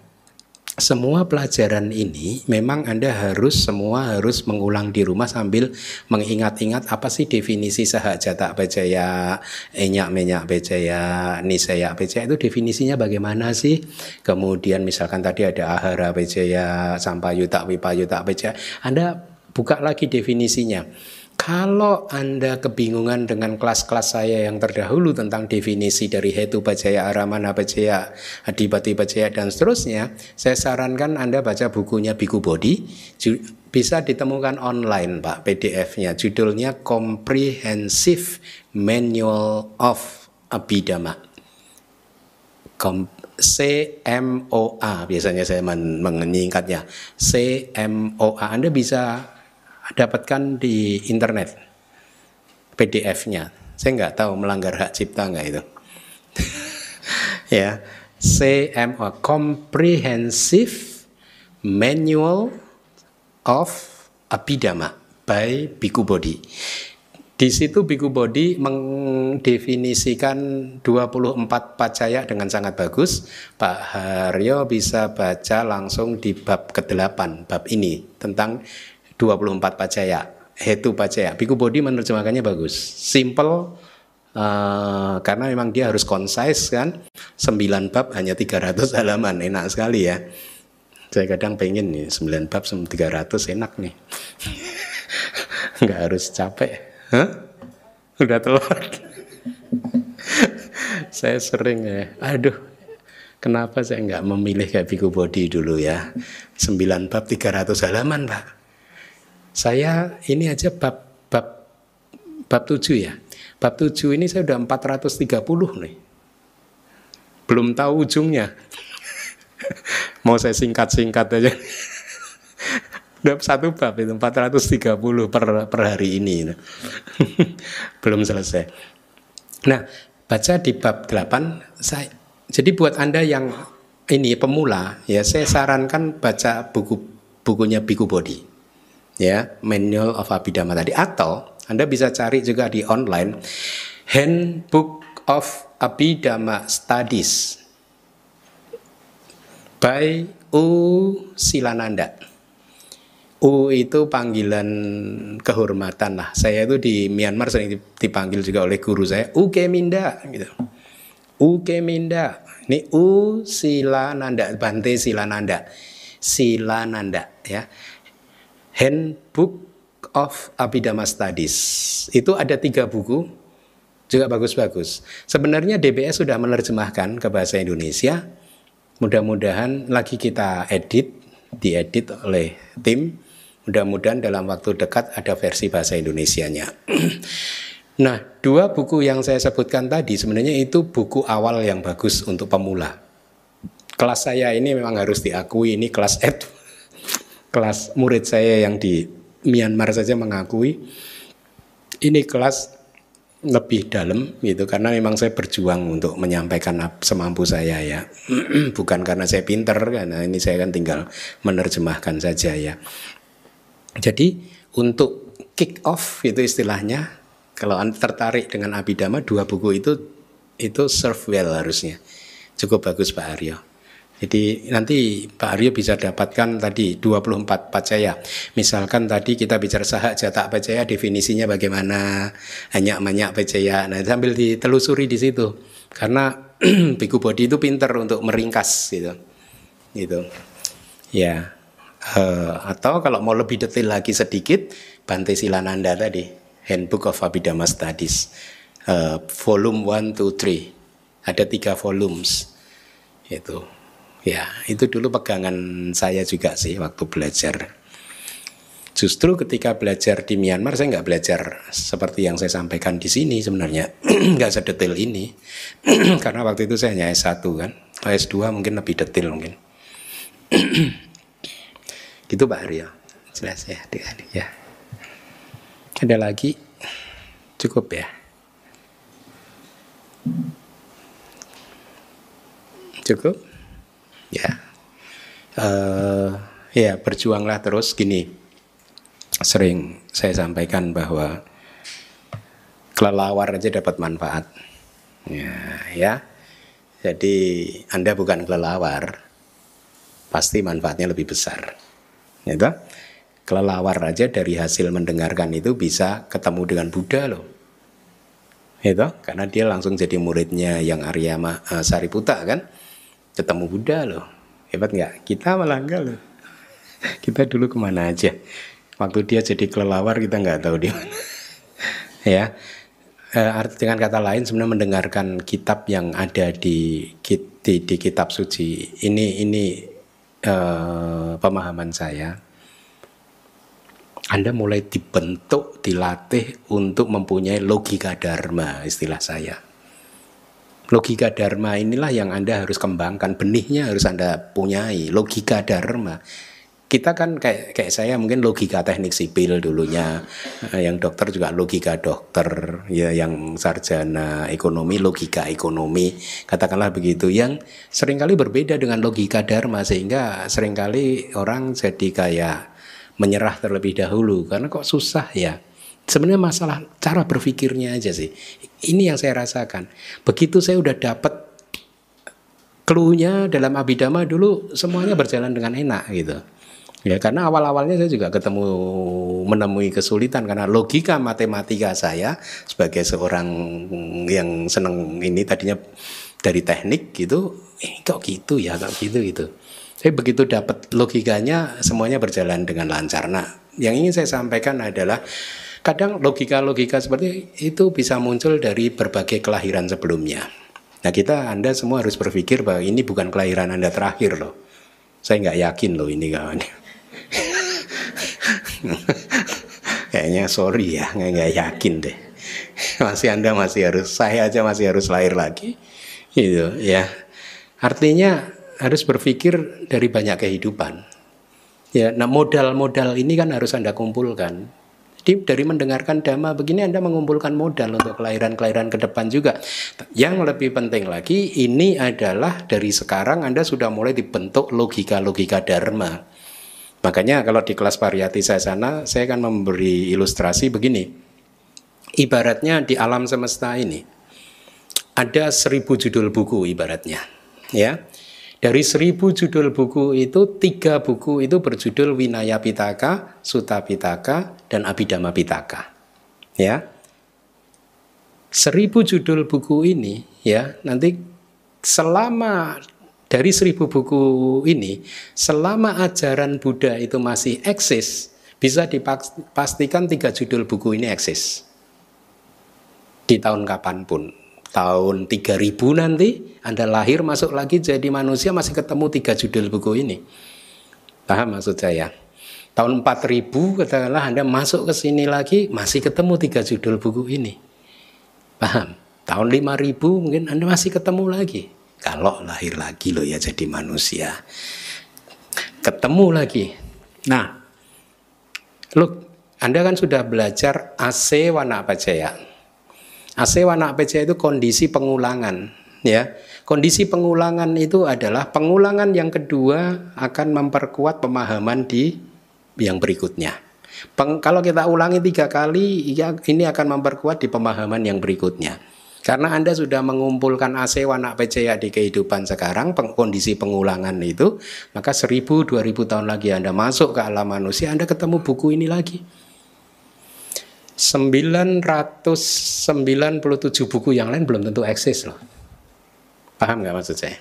[SPEAKER 1] semua pelajaran ini memang Anda semua harus mengulang di rumah sambil mengingat-ingat apa sih definisi sahak jatak pacaya, enyak menyak pacaya, nisaya pacaya itu definisinya bagaimana sih? Kemudian misalkan tadi ada ahara pacaya, sampayuta, wipayuta pacaya, Anda buka lagi definisinya. Kalau Anda kebingungan dengan kelas-kelas saya yang terdahulu tentang definisi dari Hetu Pajaya, Aramana Pajaya, Adipati Pajaya dan seterusnya, saya sarankan Anda baca bukunya Bhikkhu Bodhi. Bisa ditemukan online Pak, PDF-nya. Judulnya Comprehensive Manual of Abhidhamma. CMOA biasanya saya menyingkatnya. CMOA. Anda bisa dapatkan di internet PDF-nya. Saya nggak tahu melanggar hak cipta nggak itu. Ya, CMOA, Comprehensive Manual of Abhidhamma by Bhikkhu Bodhi. Di situ Bhikkhu Bodhi mendefinisikan 24 pacaya dengan sangat bagus. Pak Haryo bisa baca langsung di bab ke-8, bab ini tentang 24 pacaya, Hetu Pacaya. Bhikkhu Bodhi menerjemahkannya bagus, simple, karena memang dia harus concise kan. 9 bab hanya 300 halaman, enak sekali ya. Saya kadang pengen nih 9 bab 300 enak nih. Nggak harus capek. Udah telat. Saya sering ya, aduh, kenapa saya nggak memilih kayak Bhikkhu Bodhi dulu ya. 9 bab 300 halaman Pak. Saya ini aja bab 7 ya. Bab 7 ini saya udah 430 nih. Belum tahu ujungnya. Mau saya singkat-singkat aja. Udah 1 bab itu 430 per hari ini. Belum selesai. Nah, baca di bab 8 jadi buat Anda yang ini pemula ya, saya sarankan baca bukunya Bhikkhu Bodhi. Ya, Manual of Abhidhamma tadi, atau Anda bisa cari juga di online Handbook of Abhidhamma Studies by U Silananda. U itu panggilan kehormatan lah. Saya itu di Myanmar sering dipanggil juga oleh guru saya U Keminda gitu. U Keminda. Ini U Silananda, Bante Silananda. Silananda ya. Handbook of Abhidhamma Studies. Itu ada 3 buku, juga bagus-bagus. Sebenarnya DBS sudah menerjemahkan ke bahasa Indonesia. Mudah-mudahan lagi kita diedit oleh tim. Mudah-mudahan dalam waktu dekat ada versi bahasa Indonesianya. Nah, 2 buku yang saya sebutkan tadi sebenarnya itu buku awal yang bagus untuk pemula. Kelas saya ini memang harus diakui, ini kelas kelas murid saya yang di Myanmar saja mengakui ini kelas lebih dalam gitu, karena memang saya berjuang untuk menyampaikan semampu saya ya. Bukan karena saya pinter, karena ini saya kan tinggal menerjemahkan saja ya. Jadi untuk kick off itu istilahnya, kalau Anda tertarik dengan Abhidhamma, 2 buku itu serve well harusnya. Cukup bagus Pak Aryo. Jadi nanti Pak Aryo bisa dapatkan tadi 24 pacaya. Misalkan tadi kita bicara sahak jatak pacaya, definisinya bagaimana, hanyak-manyak pacaya. Nah, sambil ditelusuri di situ. Karena Bhikkhu Bodhi itu pinter untuk meringkas gitu. Ya. Atau kalau mau lebih detail lagi sedikit, Bante Silananda tadi, Handbook of Abhidhamma Studies, volume 1, 2, 3. Ada 3 volumes. Itu. Ya, itu dulu pegangan saya juga sih waktu belajar. Justru ketika belajar di Myanmar saya nggak belajar seperti yang saya sampaikan di sini sebenarnya, nggak sedetail ini, karena waktu itu saya hanya S1 kan, S2 mungkin lebih detail mungkin. Gitu Pak Aryo, jelas ya, ya. Ada lagi, cukup ya. Cukup. Ya, berjuanglah terus gini. Sering saya sampaikan bahwa kelelawar aja dapat manfaat. Ya. Jadi Anda bukan kelelawar, pasti manfaatnya lebih besar. Gitu? Kelelawar aja dari hasil mendengarkan itu bisa ketemu dengan Buddha loh. Gitu? Karena dia langsung jadi muridnya yang Arya Sariputta kan. Ketemu Buddha loh. Hebat nggak? Kita malah enggak loh. Kita dulu kemana aja? Waktu dia jadi kelelawar kita nggak tahu di mana. Ya, dengan kata lain sebenarnya mendengarkan kitab yang ada di kitab suci ini pemahaman saya. Anda mulai dibentuk, dilatih untuk mempunyai logika dharma, istilah saya. Logika dharma inilah yang Anda harus kembangkan, benihnya harus Anda punyai, logika dharma. Kita kan kayak saya mungkin logika teknik sipil dulunya, yang dokter juga logika dokter, ya yang sarjana ekonomi logika ekonomi, katakanlah begitu, yang seringkali berbeda dengan logika dharma, sehingga seringkali orang jadi kayak menyerah terlebih dahulu karena kok susah ya. Sebenarnya masalah cara berpikirnya aja sih. Ini yang saya rasakan. Begitu saya udah dapat clue-nya dalam Abhidhamma dulu, semuanya berjalan dengan enak gitu. Ya, karena awal-awalnya saya juga menemui kesulitan karena logika matematika saya sebagai seorang yang seneng ini tadinya dari teknik gitu, kok gitu ya, kok gitu. Saya begitu dapat logikanya semuanya berjalan dengan lancar. Nah, yang ingin saya sampaikan adalah kadang logika-logika seperti itu bisa muncul dari berbagai kelahiran sebelumnya. Nah, Anda semua harus berpikir bahwa ini bukan kelahiran Anda terakhir loh. Saya nggak yakin loh ini kawan. Kayaknya sorry ya, nggak yakin deh. Saya aja masih harus lahir lagi, gitu ya. Artinya harus berpikir dari banyak kehidupan. Ya, nah modal-modal ini kan harus Anda kumpulkan. Jadi dari mendengarkan Dhamma begini Anda mengumpulkan modal untuk kelahiran-kelahiran ke depan juga. Yang lebih penting lagi ini adalah dari sekarang Anda sudah mulai dibentuk logika-logika Dharma. Makanya kalau di kelas Pariyati saya akan memberi ilustrasi begini. Ibaratnya di alam semesta ini ada 1000 judul buku ibaratnya, ya. Dari 1000 judul buku itu 3 buku itu berjudul Vinaya Pitaka, Sutta Pitaka, dan Abhidhamma Pitaka. Ya. 1000 judul buku ini ya, nanti selama dari 1000 buku ini, selama ajaran Buddha itu masih eksis, bisa dipastikan 3 judul buku ini eksis. Di tahun kapanpun. Tahun 3000 nanti Anda lahir masuk lagi jadi manusia masih ketemu 3 judul buku ini. Paham maksud saya? Tahun 4000 katakanlah Anda masuk ke sini lagi masih ketemu 3 judul buku ini. Paham? Tahun 5000 mungkin Anda masih ketemu lagi. Kalau lahir lagi loh ya jadi manusia. Ketemu lagi. Nah, look, Anda kan sudah belajar Asewana Pacaya. Asewana Pacaya itu kondisi pengulangan, ya. Kondisi pengulangan itu adalah pengulangan yang kedua akan memperkuat pemahaman di yang berikutnya. Kalau kita ulangi 3 kali, ya, ini akan memperkuat di pemahaman yang berikutnya. Karena Anda sudah mengumpulkan Asewana Pacaya di kehidupan sekarang, kondisi pengulangan itu, maka 1000-2000 tahun lagi Anda masuk ke alam manusia, Anda ketemu buku ini lagi. 997 buku yang lain belum tentu eksis loh. Paham nggak maksud saya?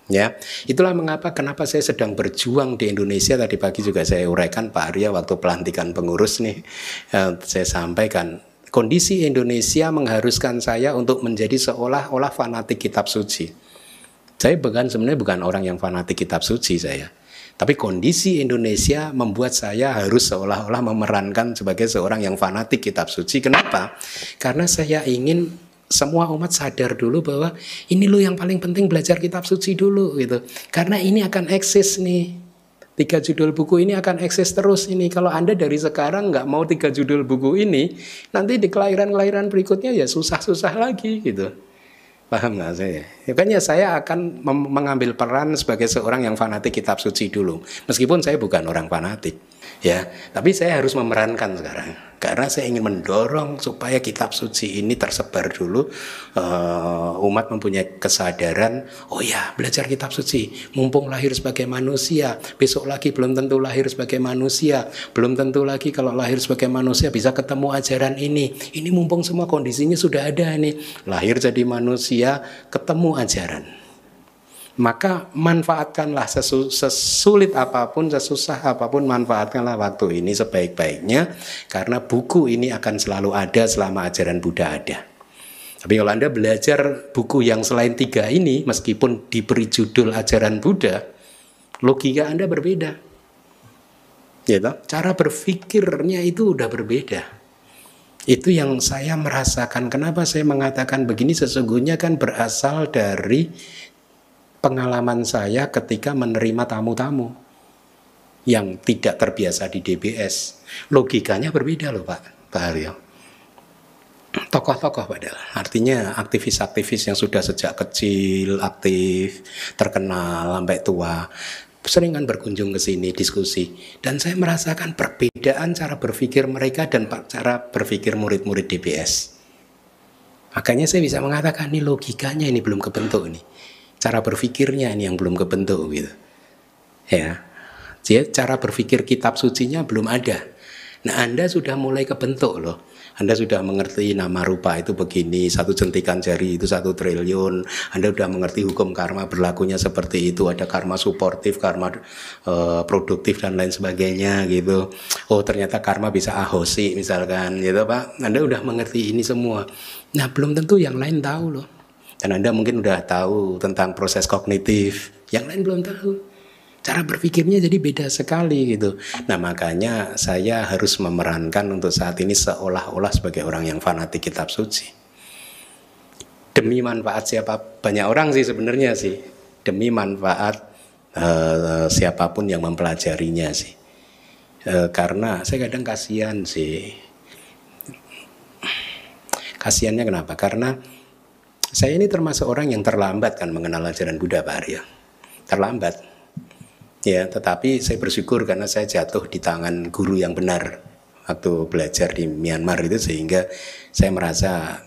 [SPEAKER 1] Ya, itulah kenapa saya sedang berjuang di Indonesia. Tadi pagi juga saya uraikan Pak Arya waktu pelantikan pengurus nih, saya sampaikan kondisi Indonesia mengharuskan saya untuk menjadi seolah-olah fanatik kitab suci. Saya sebenarnya bukan orang yang fanatik kitab suci saya. Tapi kondisi Indonesia membuat saya harus seolah-olah memerankan sebagai seorang yang fanatik kitab suci. Kenapa? Karena saya ingin semua umat sadar dulu bahwa ini loh yang paling penting belajar kitab suci dulu gitu. Karena ini akan eksis nih. 3 judul buku ini akan eksis terus ini. Kalau Anda dari sekarang nggak mau 3 judul buku ini, nanti di kelahiran-kelahiran berikutnya ya susah-susah lagi gitu. Paham nggak saya? Makanya saya akan mengambil peran sebagai seorang yang fanatik kitab suci dulu. Meskipun saya bukan orang fanatik, ya. Tapi saya harus memerankan sekarang. Karena saya ingin mendorong supaya kitab suci ini tersebar dulu. Umat mempunyai kesadaran, oh ya belajar kitab suci. Mumpung lahir sebagai manusia, besok lagi belum tentu lahir sebagai manusia. Belum tentu lagi kalau lahir sebagai manusia bisa ketemu ajaran ini. Ini mumpung semua kondisinya sudah ada nih. Lahir jadi manusia, ketemu ajaran. Maka manfaatkanlah sesulit apapun, sesusah apapun, manfaatkanlah waktu ini sebaik-baiknya, karena buku ini akan selalu ada selama ajaran Buddha ada. Tapi kalau Anda belajar buku yang selain 3 ini, meskipun diberi judul ajaran Buddha, logika Anda berbeda. Gitu? Cara berpikirnya itu udah berbeda. Itu yang saya merasakan. Kenapa saya mengatakan begini? Sesungguhnya kan berasal dari pengalaman saya ketika menerima tamu-tamu yang tidak terbiasa di DBS. Logikanya berbeda loh Pak Haryo. Tokoh-tokoh padahal, artinya aktivis-aktivis yang sudah sejak kecil aktif, terkenal sampai tua, sering kan berkunjung ke sini diskusi, dan saya merasakan perbedaan cara berpikir mereka dan cara berpikir murid-murid DBS. Makanya saya bisa mengatakan ini logikanya ini belum kebentuk nih. Cara berpikirnya ini yang belum kebentuk gitu. Ya. Jadi cara berpikir kitab sucinya belum ada. Nah, Anda sudah mulai kebentuk loh. Anda sudah mengerti nama rupa itu begini, 1 jentikan jari itu 1 triliun. Anda sudah mengerti hukum karma berlakunya seperti itu. Ada karma suportif, karma produktif dan lain sebagainya gitu. Oh, ternyata karma bisa ahosi misalkan gitu Pak. Anda sudah mengerti ini semua. Nah, belum tentu yang lain tahu loh. Dan Anda mungkin udah tahu tentang proses kognitif, yang lain belum tahu. Cara berpikirnya jadi beda sekali gitu. Nah, makanya saya harus memerankan untuk saat ini seolah-olah sebagai orang yang fanatik kitab suci. Demi manfaat banyak orang sih sebenarnya sih. Demi manfaat siapapun yang mempelajarinya sih. Karena saya kadang kasihan sih. Kasihannya kenapa? Karena saya ini termasuk orang yang terlambat kan mengenal ajaran Buddha Pak Arya. Terlambat. Ya, tetapi saya bersyukur karena saya jatuh di tangan guru yang benar waktu belajar di Myanmar itu, sehingga saya merasa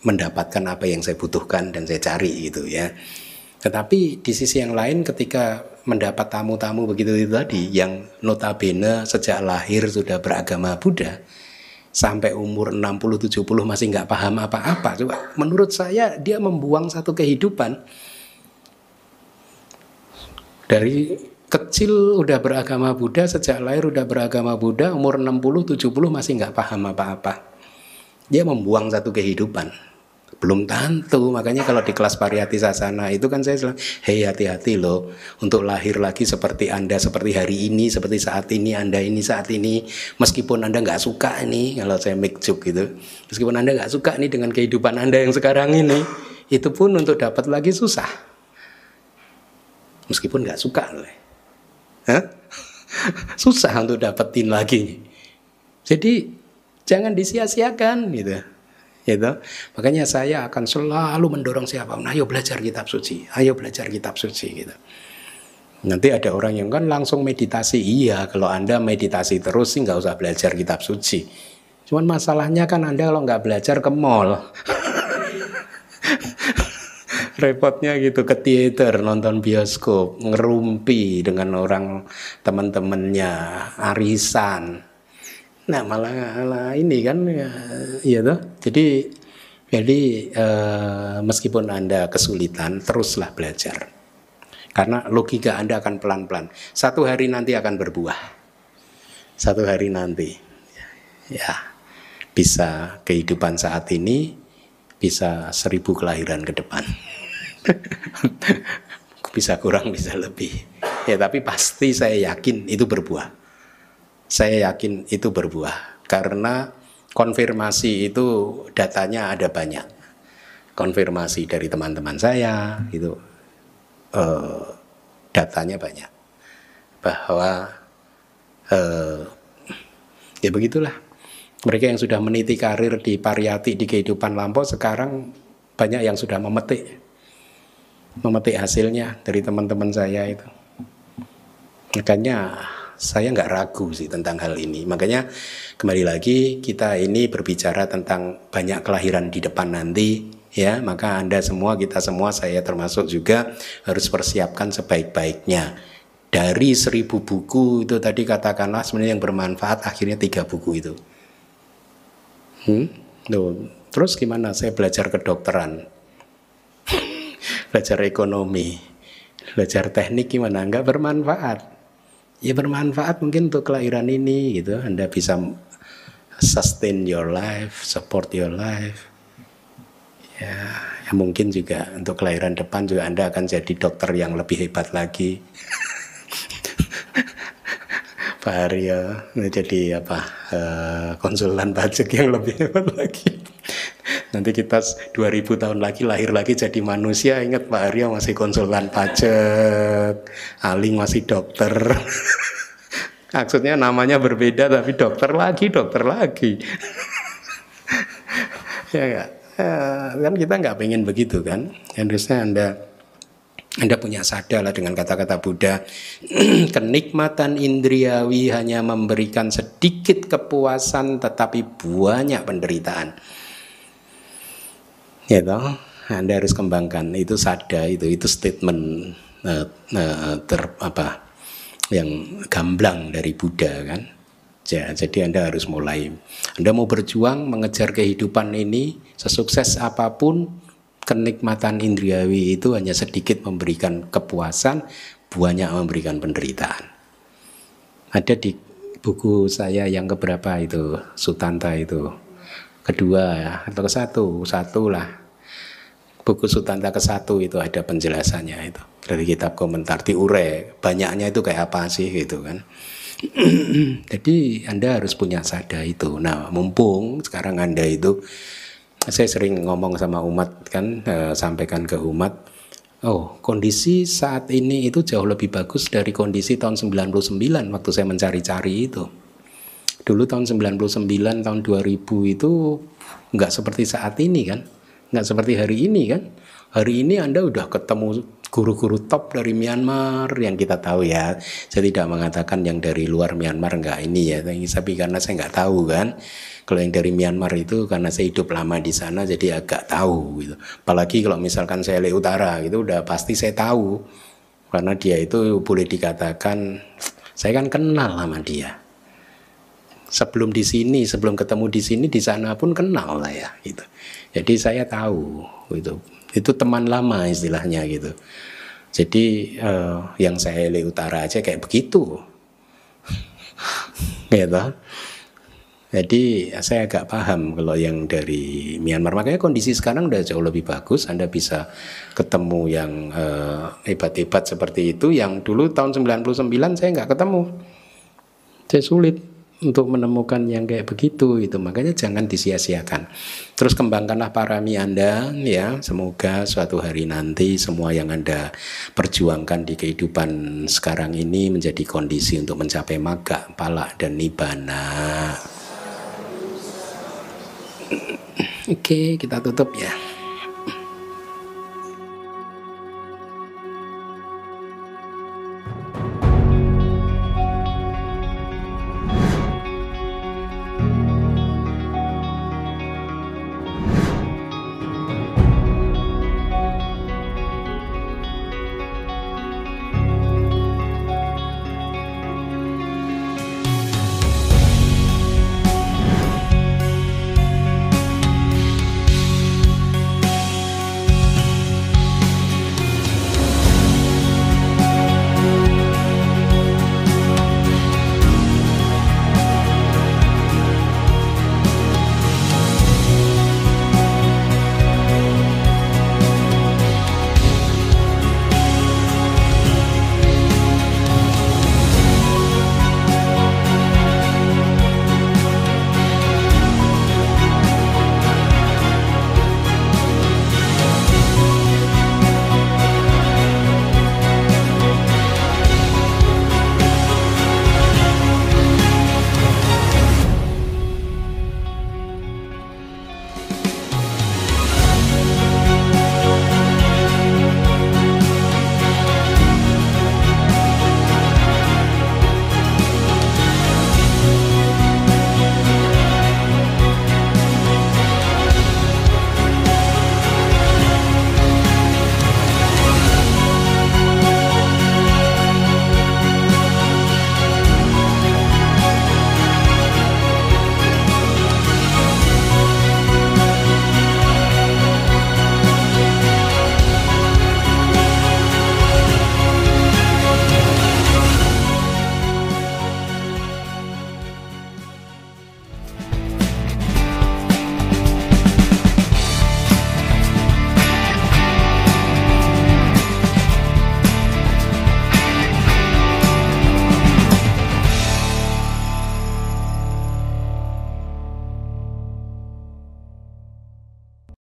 [SPEAKER 1] mendapatkan apa yang saya butuhkan dan saya cari gitu ya. Tetapi di sisi yang lain ketika mendapat tamu-tamu begitu itu tadi yang notabene sejak lahir sudah beragama Buddha, sampai umur 60-70 masih nggak paham apa-apa. Coba, menurut saya dia membuang satu kehidupan. Dari kecil udah beragama Buddha, sejak lahir udah beragama Buddha, umur 60-70 masih nggak paham apa-apa. Dia membuang satu kehidupan. Belum tentu, makanya kalau di kelas Pariyati Sasana itu kan saya selalu, hei hati-hati loh, untuk lahir lagi seperti Anda, seperti hari ini, seperti saat ini, Anda ini saat ini, meskipun Anda nggak suka nih, kalau saya make joke gitu, meskipun Anda nggak suka nih dengan kehidupan Anda yang sekarang ini, itu pun untuk dapat lagi susah, meskipun nggak suka loh, susah untuk dapetin lagi, jadi jangan disia-siakan gitu. Gitu. Makanya saya akan selalu mendorong siapapun, ayo belajar kitab suci, ayo belajar kitab suci gitu. Nanti ada orang yang kan langsung meditasi, iya kalau Anda meditasi terus sih nggak usah belajar kitab suci. Cuman masalahnya kan Anda kalau nggak belajar ke mall, repotnya gitu, ke teater, nonton bioskop, ngerumpi dengan orang teman-temannya, arisan. Nah malah ini kan ya toh. Jadi meskipun Anda kesulitan, teruslah belajar. Karena logika Anda akan pelan-pelan. Satu hari nanti akan berbuah. Satu hari nanti. Ya, bisa kehidupan saat ini, bisa 1000 kelahiran ke depan. Bisa kurang, bisa lebih. Ya, tapi pasti saya yakin itu berbuah. Saya yakin itu berbuah karena konfirmasi itu datanya ada banyak. Konfirmasi dari teman-teman saya itu datanya banyak bahwa ya begitulah. Mereka yang sudah meniti karir di Pariyati di kehidupan lampau sekarang banyak yang sudah memetik hasilnya dari teman-teman saya itu. Makanya saya nggak ragu sih tentang hal ini. Makanya kembali lagi kita ini berbicara tentang banyak kelahiran di depan nanti ya. Maka Anda semua, kita semua, saya termasuk juga harus persiapkan sebaik-baiknya. Dari 1000 buku itu tadi katakanlah sebenarnya yang bermanfaat akhirnya 3 buku itu. Terus gimana saya belajar kedokteran, belajar ekonomi, Belajar teknik gimana? Enggak bermanfaat. Ya bermanfaat mungkin untuk kelahiran ini gitu. Anda bisa sustain your life, support your life. Ya mungkin juga untuk kelahiran depan juga Anda akan jadi dokter yang lebih hebat lagi. Pak Aryo jadi konsultan pajak yang lebih hebat lagi. Nanti kita 2000 tahun lagi lahir lagi jadi manusia, ingat Pak Aryo masih konsultan pajak, Aling masih dokter. Maksudnya namanya berbeda tapi dokter lagi. Ya enggak? Kan kita nggak pengen begitu kan. Harusnya Anda punya sadar lah dengan kata-kata Buddha. Kenikmatan indriawi hanya memberikan sedikit kepuasan tetapi banyak penderitaan. Ya toh, Anda harus kembangkan itu sadar itu statement yang gamblang dari Buddha kan. Ya, jadi Anda harus mulai. Anda mau berjuang mengejar kehidupan ini sesukses apapun, kenikmatan indriawi itu hanya sedikit memberikan kepuasan, banyak memberikan penderitaan. Ada di buku saya yang keberapa itu, Sutanta itu, kedua ya, atau satu lah. Buku Sutanta ke-1 itu ada penjelasannya itu dari kitab komentar diure, banyaknya itu kayak apa sih gitu kan. Jadi Anda harus punya sada itu. Nah mumpung sekarang Anda itu, saya sering ngomong sama umat kan, sampaikan ke umat, kondisi saat ini itu jauh lebih bagus dari kondisi tahun 99 waktu saya mencari-cari itu. Dulu tahun 99, tahun 2000 itu nggak seperti saat ini kan, nggak seperti hari ini kan. Hari ini Anda udah ketemu guru-guru top dari Myanmar yang kita tahu ya. Saya tidak mengatakan yang dari luar Myanmar enggak ini ya, tapi karena saya nggak tahu kan. Kalau yang dari Myanmar itu karena saya hidup lama di sana jadi agak tahu gitu. Apalagi kalau misalkan saya Le Utara gitu udah pasti saya tahu. Karena dia itu boleh dikatakan saya kan kenal sama dia. Sebelum di sini, sebelum ketemu di sini, di sana pun kenal lah ya gitu. Jadi saya tahu gitu. Itu teman lama istilahnya gitu. Jadi yang saya Le Utara aja kayak begitu. Gitu. Jadi saya agak paham kalau yang dari Myanmar. Makanya kondisi sekarang udah jauh lebih bagus. Anda bisa ketemu yang hebat-hebat seperti itu. Yang dulu tahun 99 saya nggak ketemu. Saya sulit untuk menemukan yang kayak begitu itu. Makanya jangan disia-siakan. Terus kembangkanlah parami Anda ya. Semoga suatu hari nanti semua yang Anda perjuangkan di kehidupan sekarang ini menjadi kondisi untuk mencapai magga, pala dan nibbana. Oke, kita tutup ya.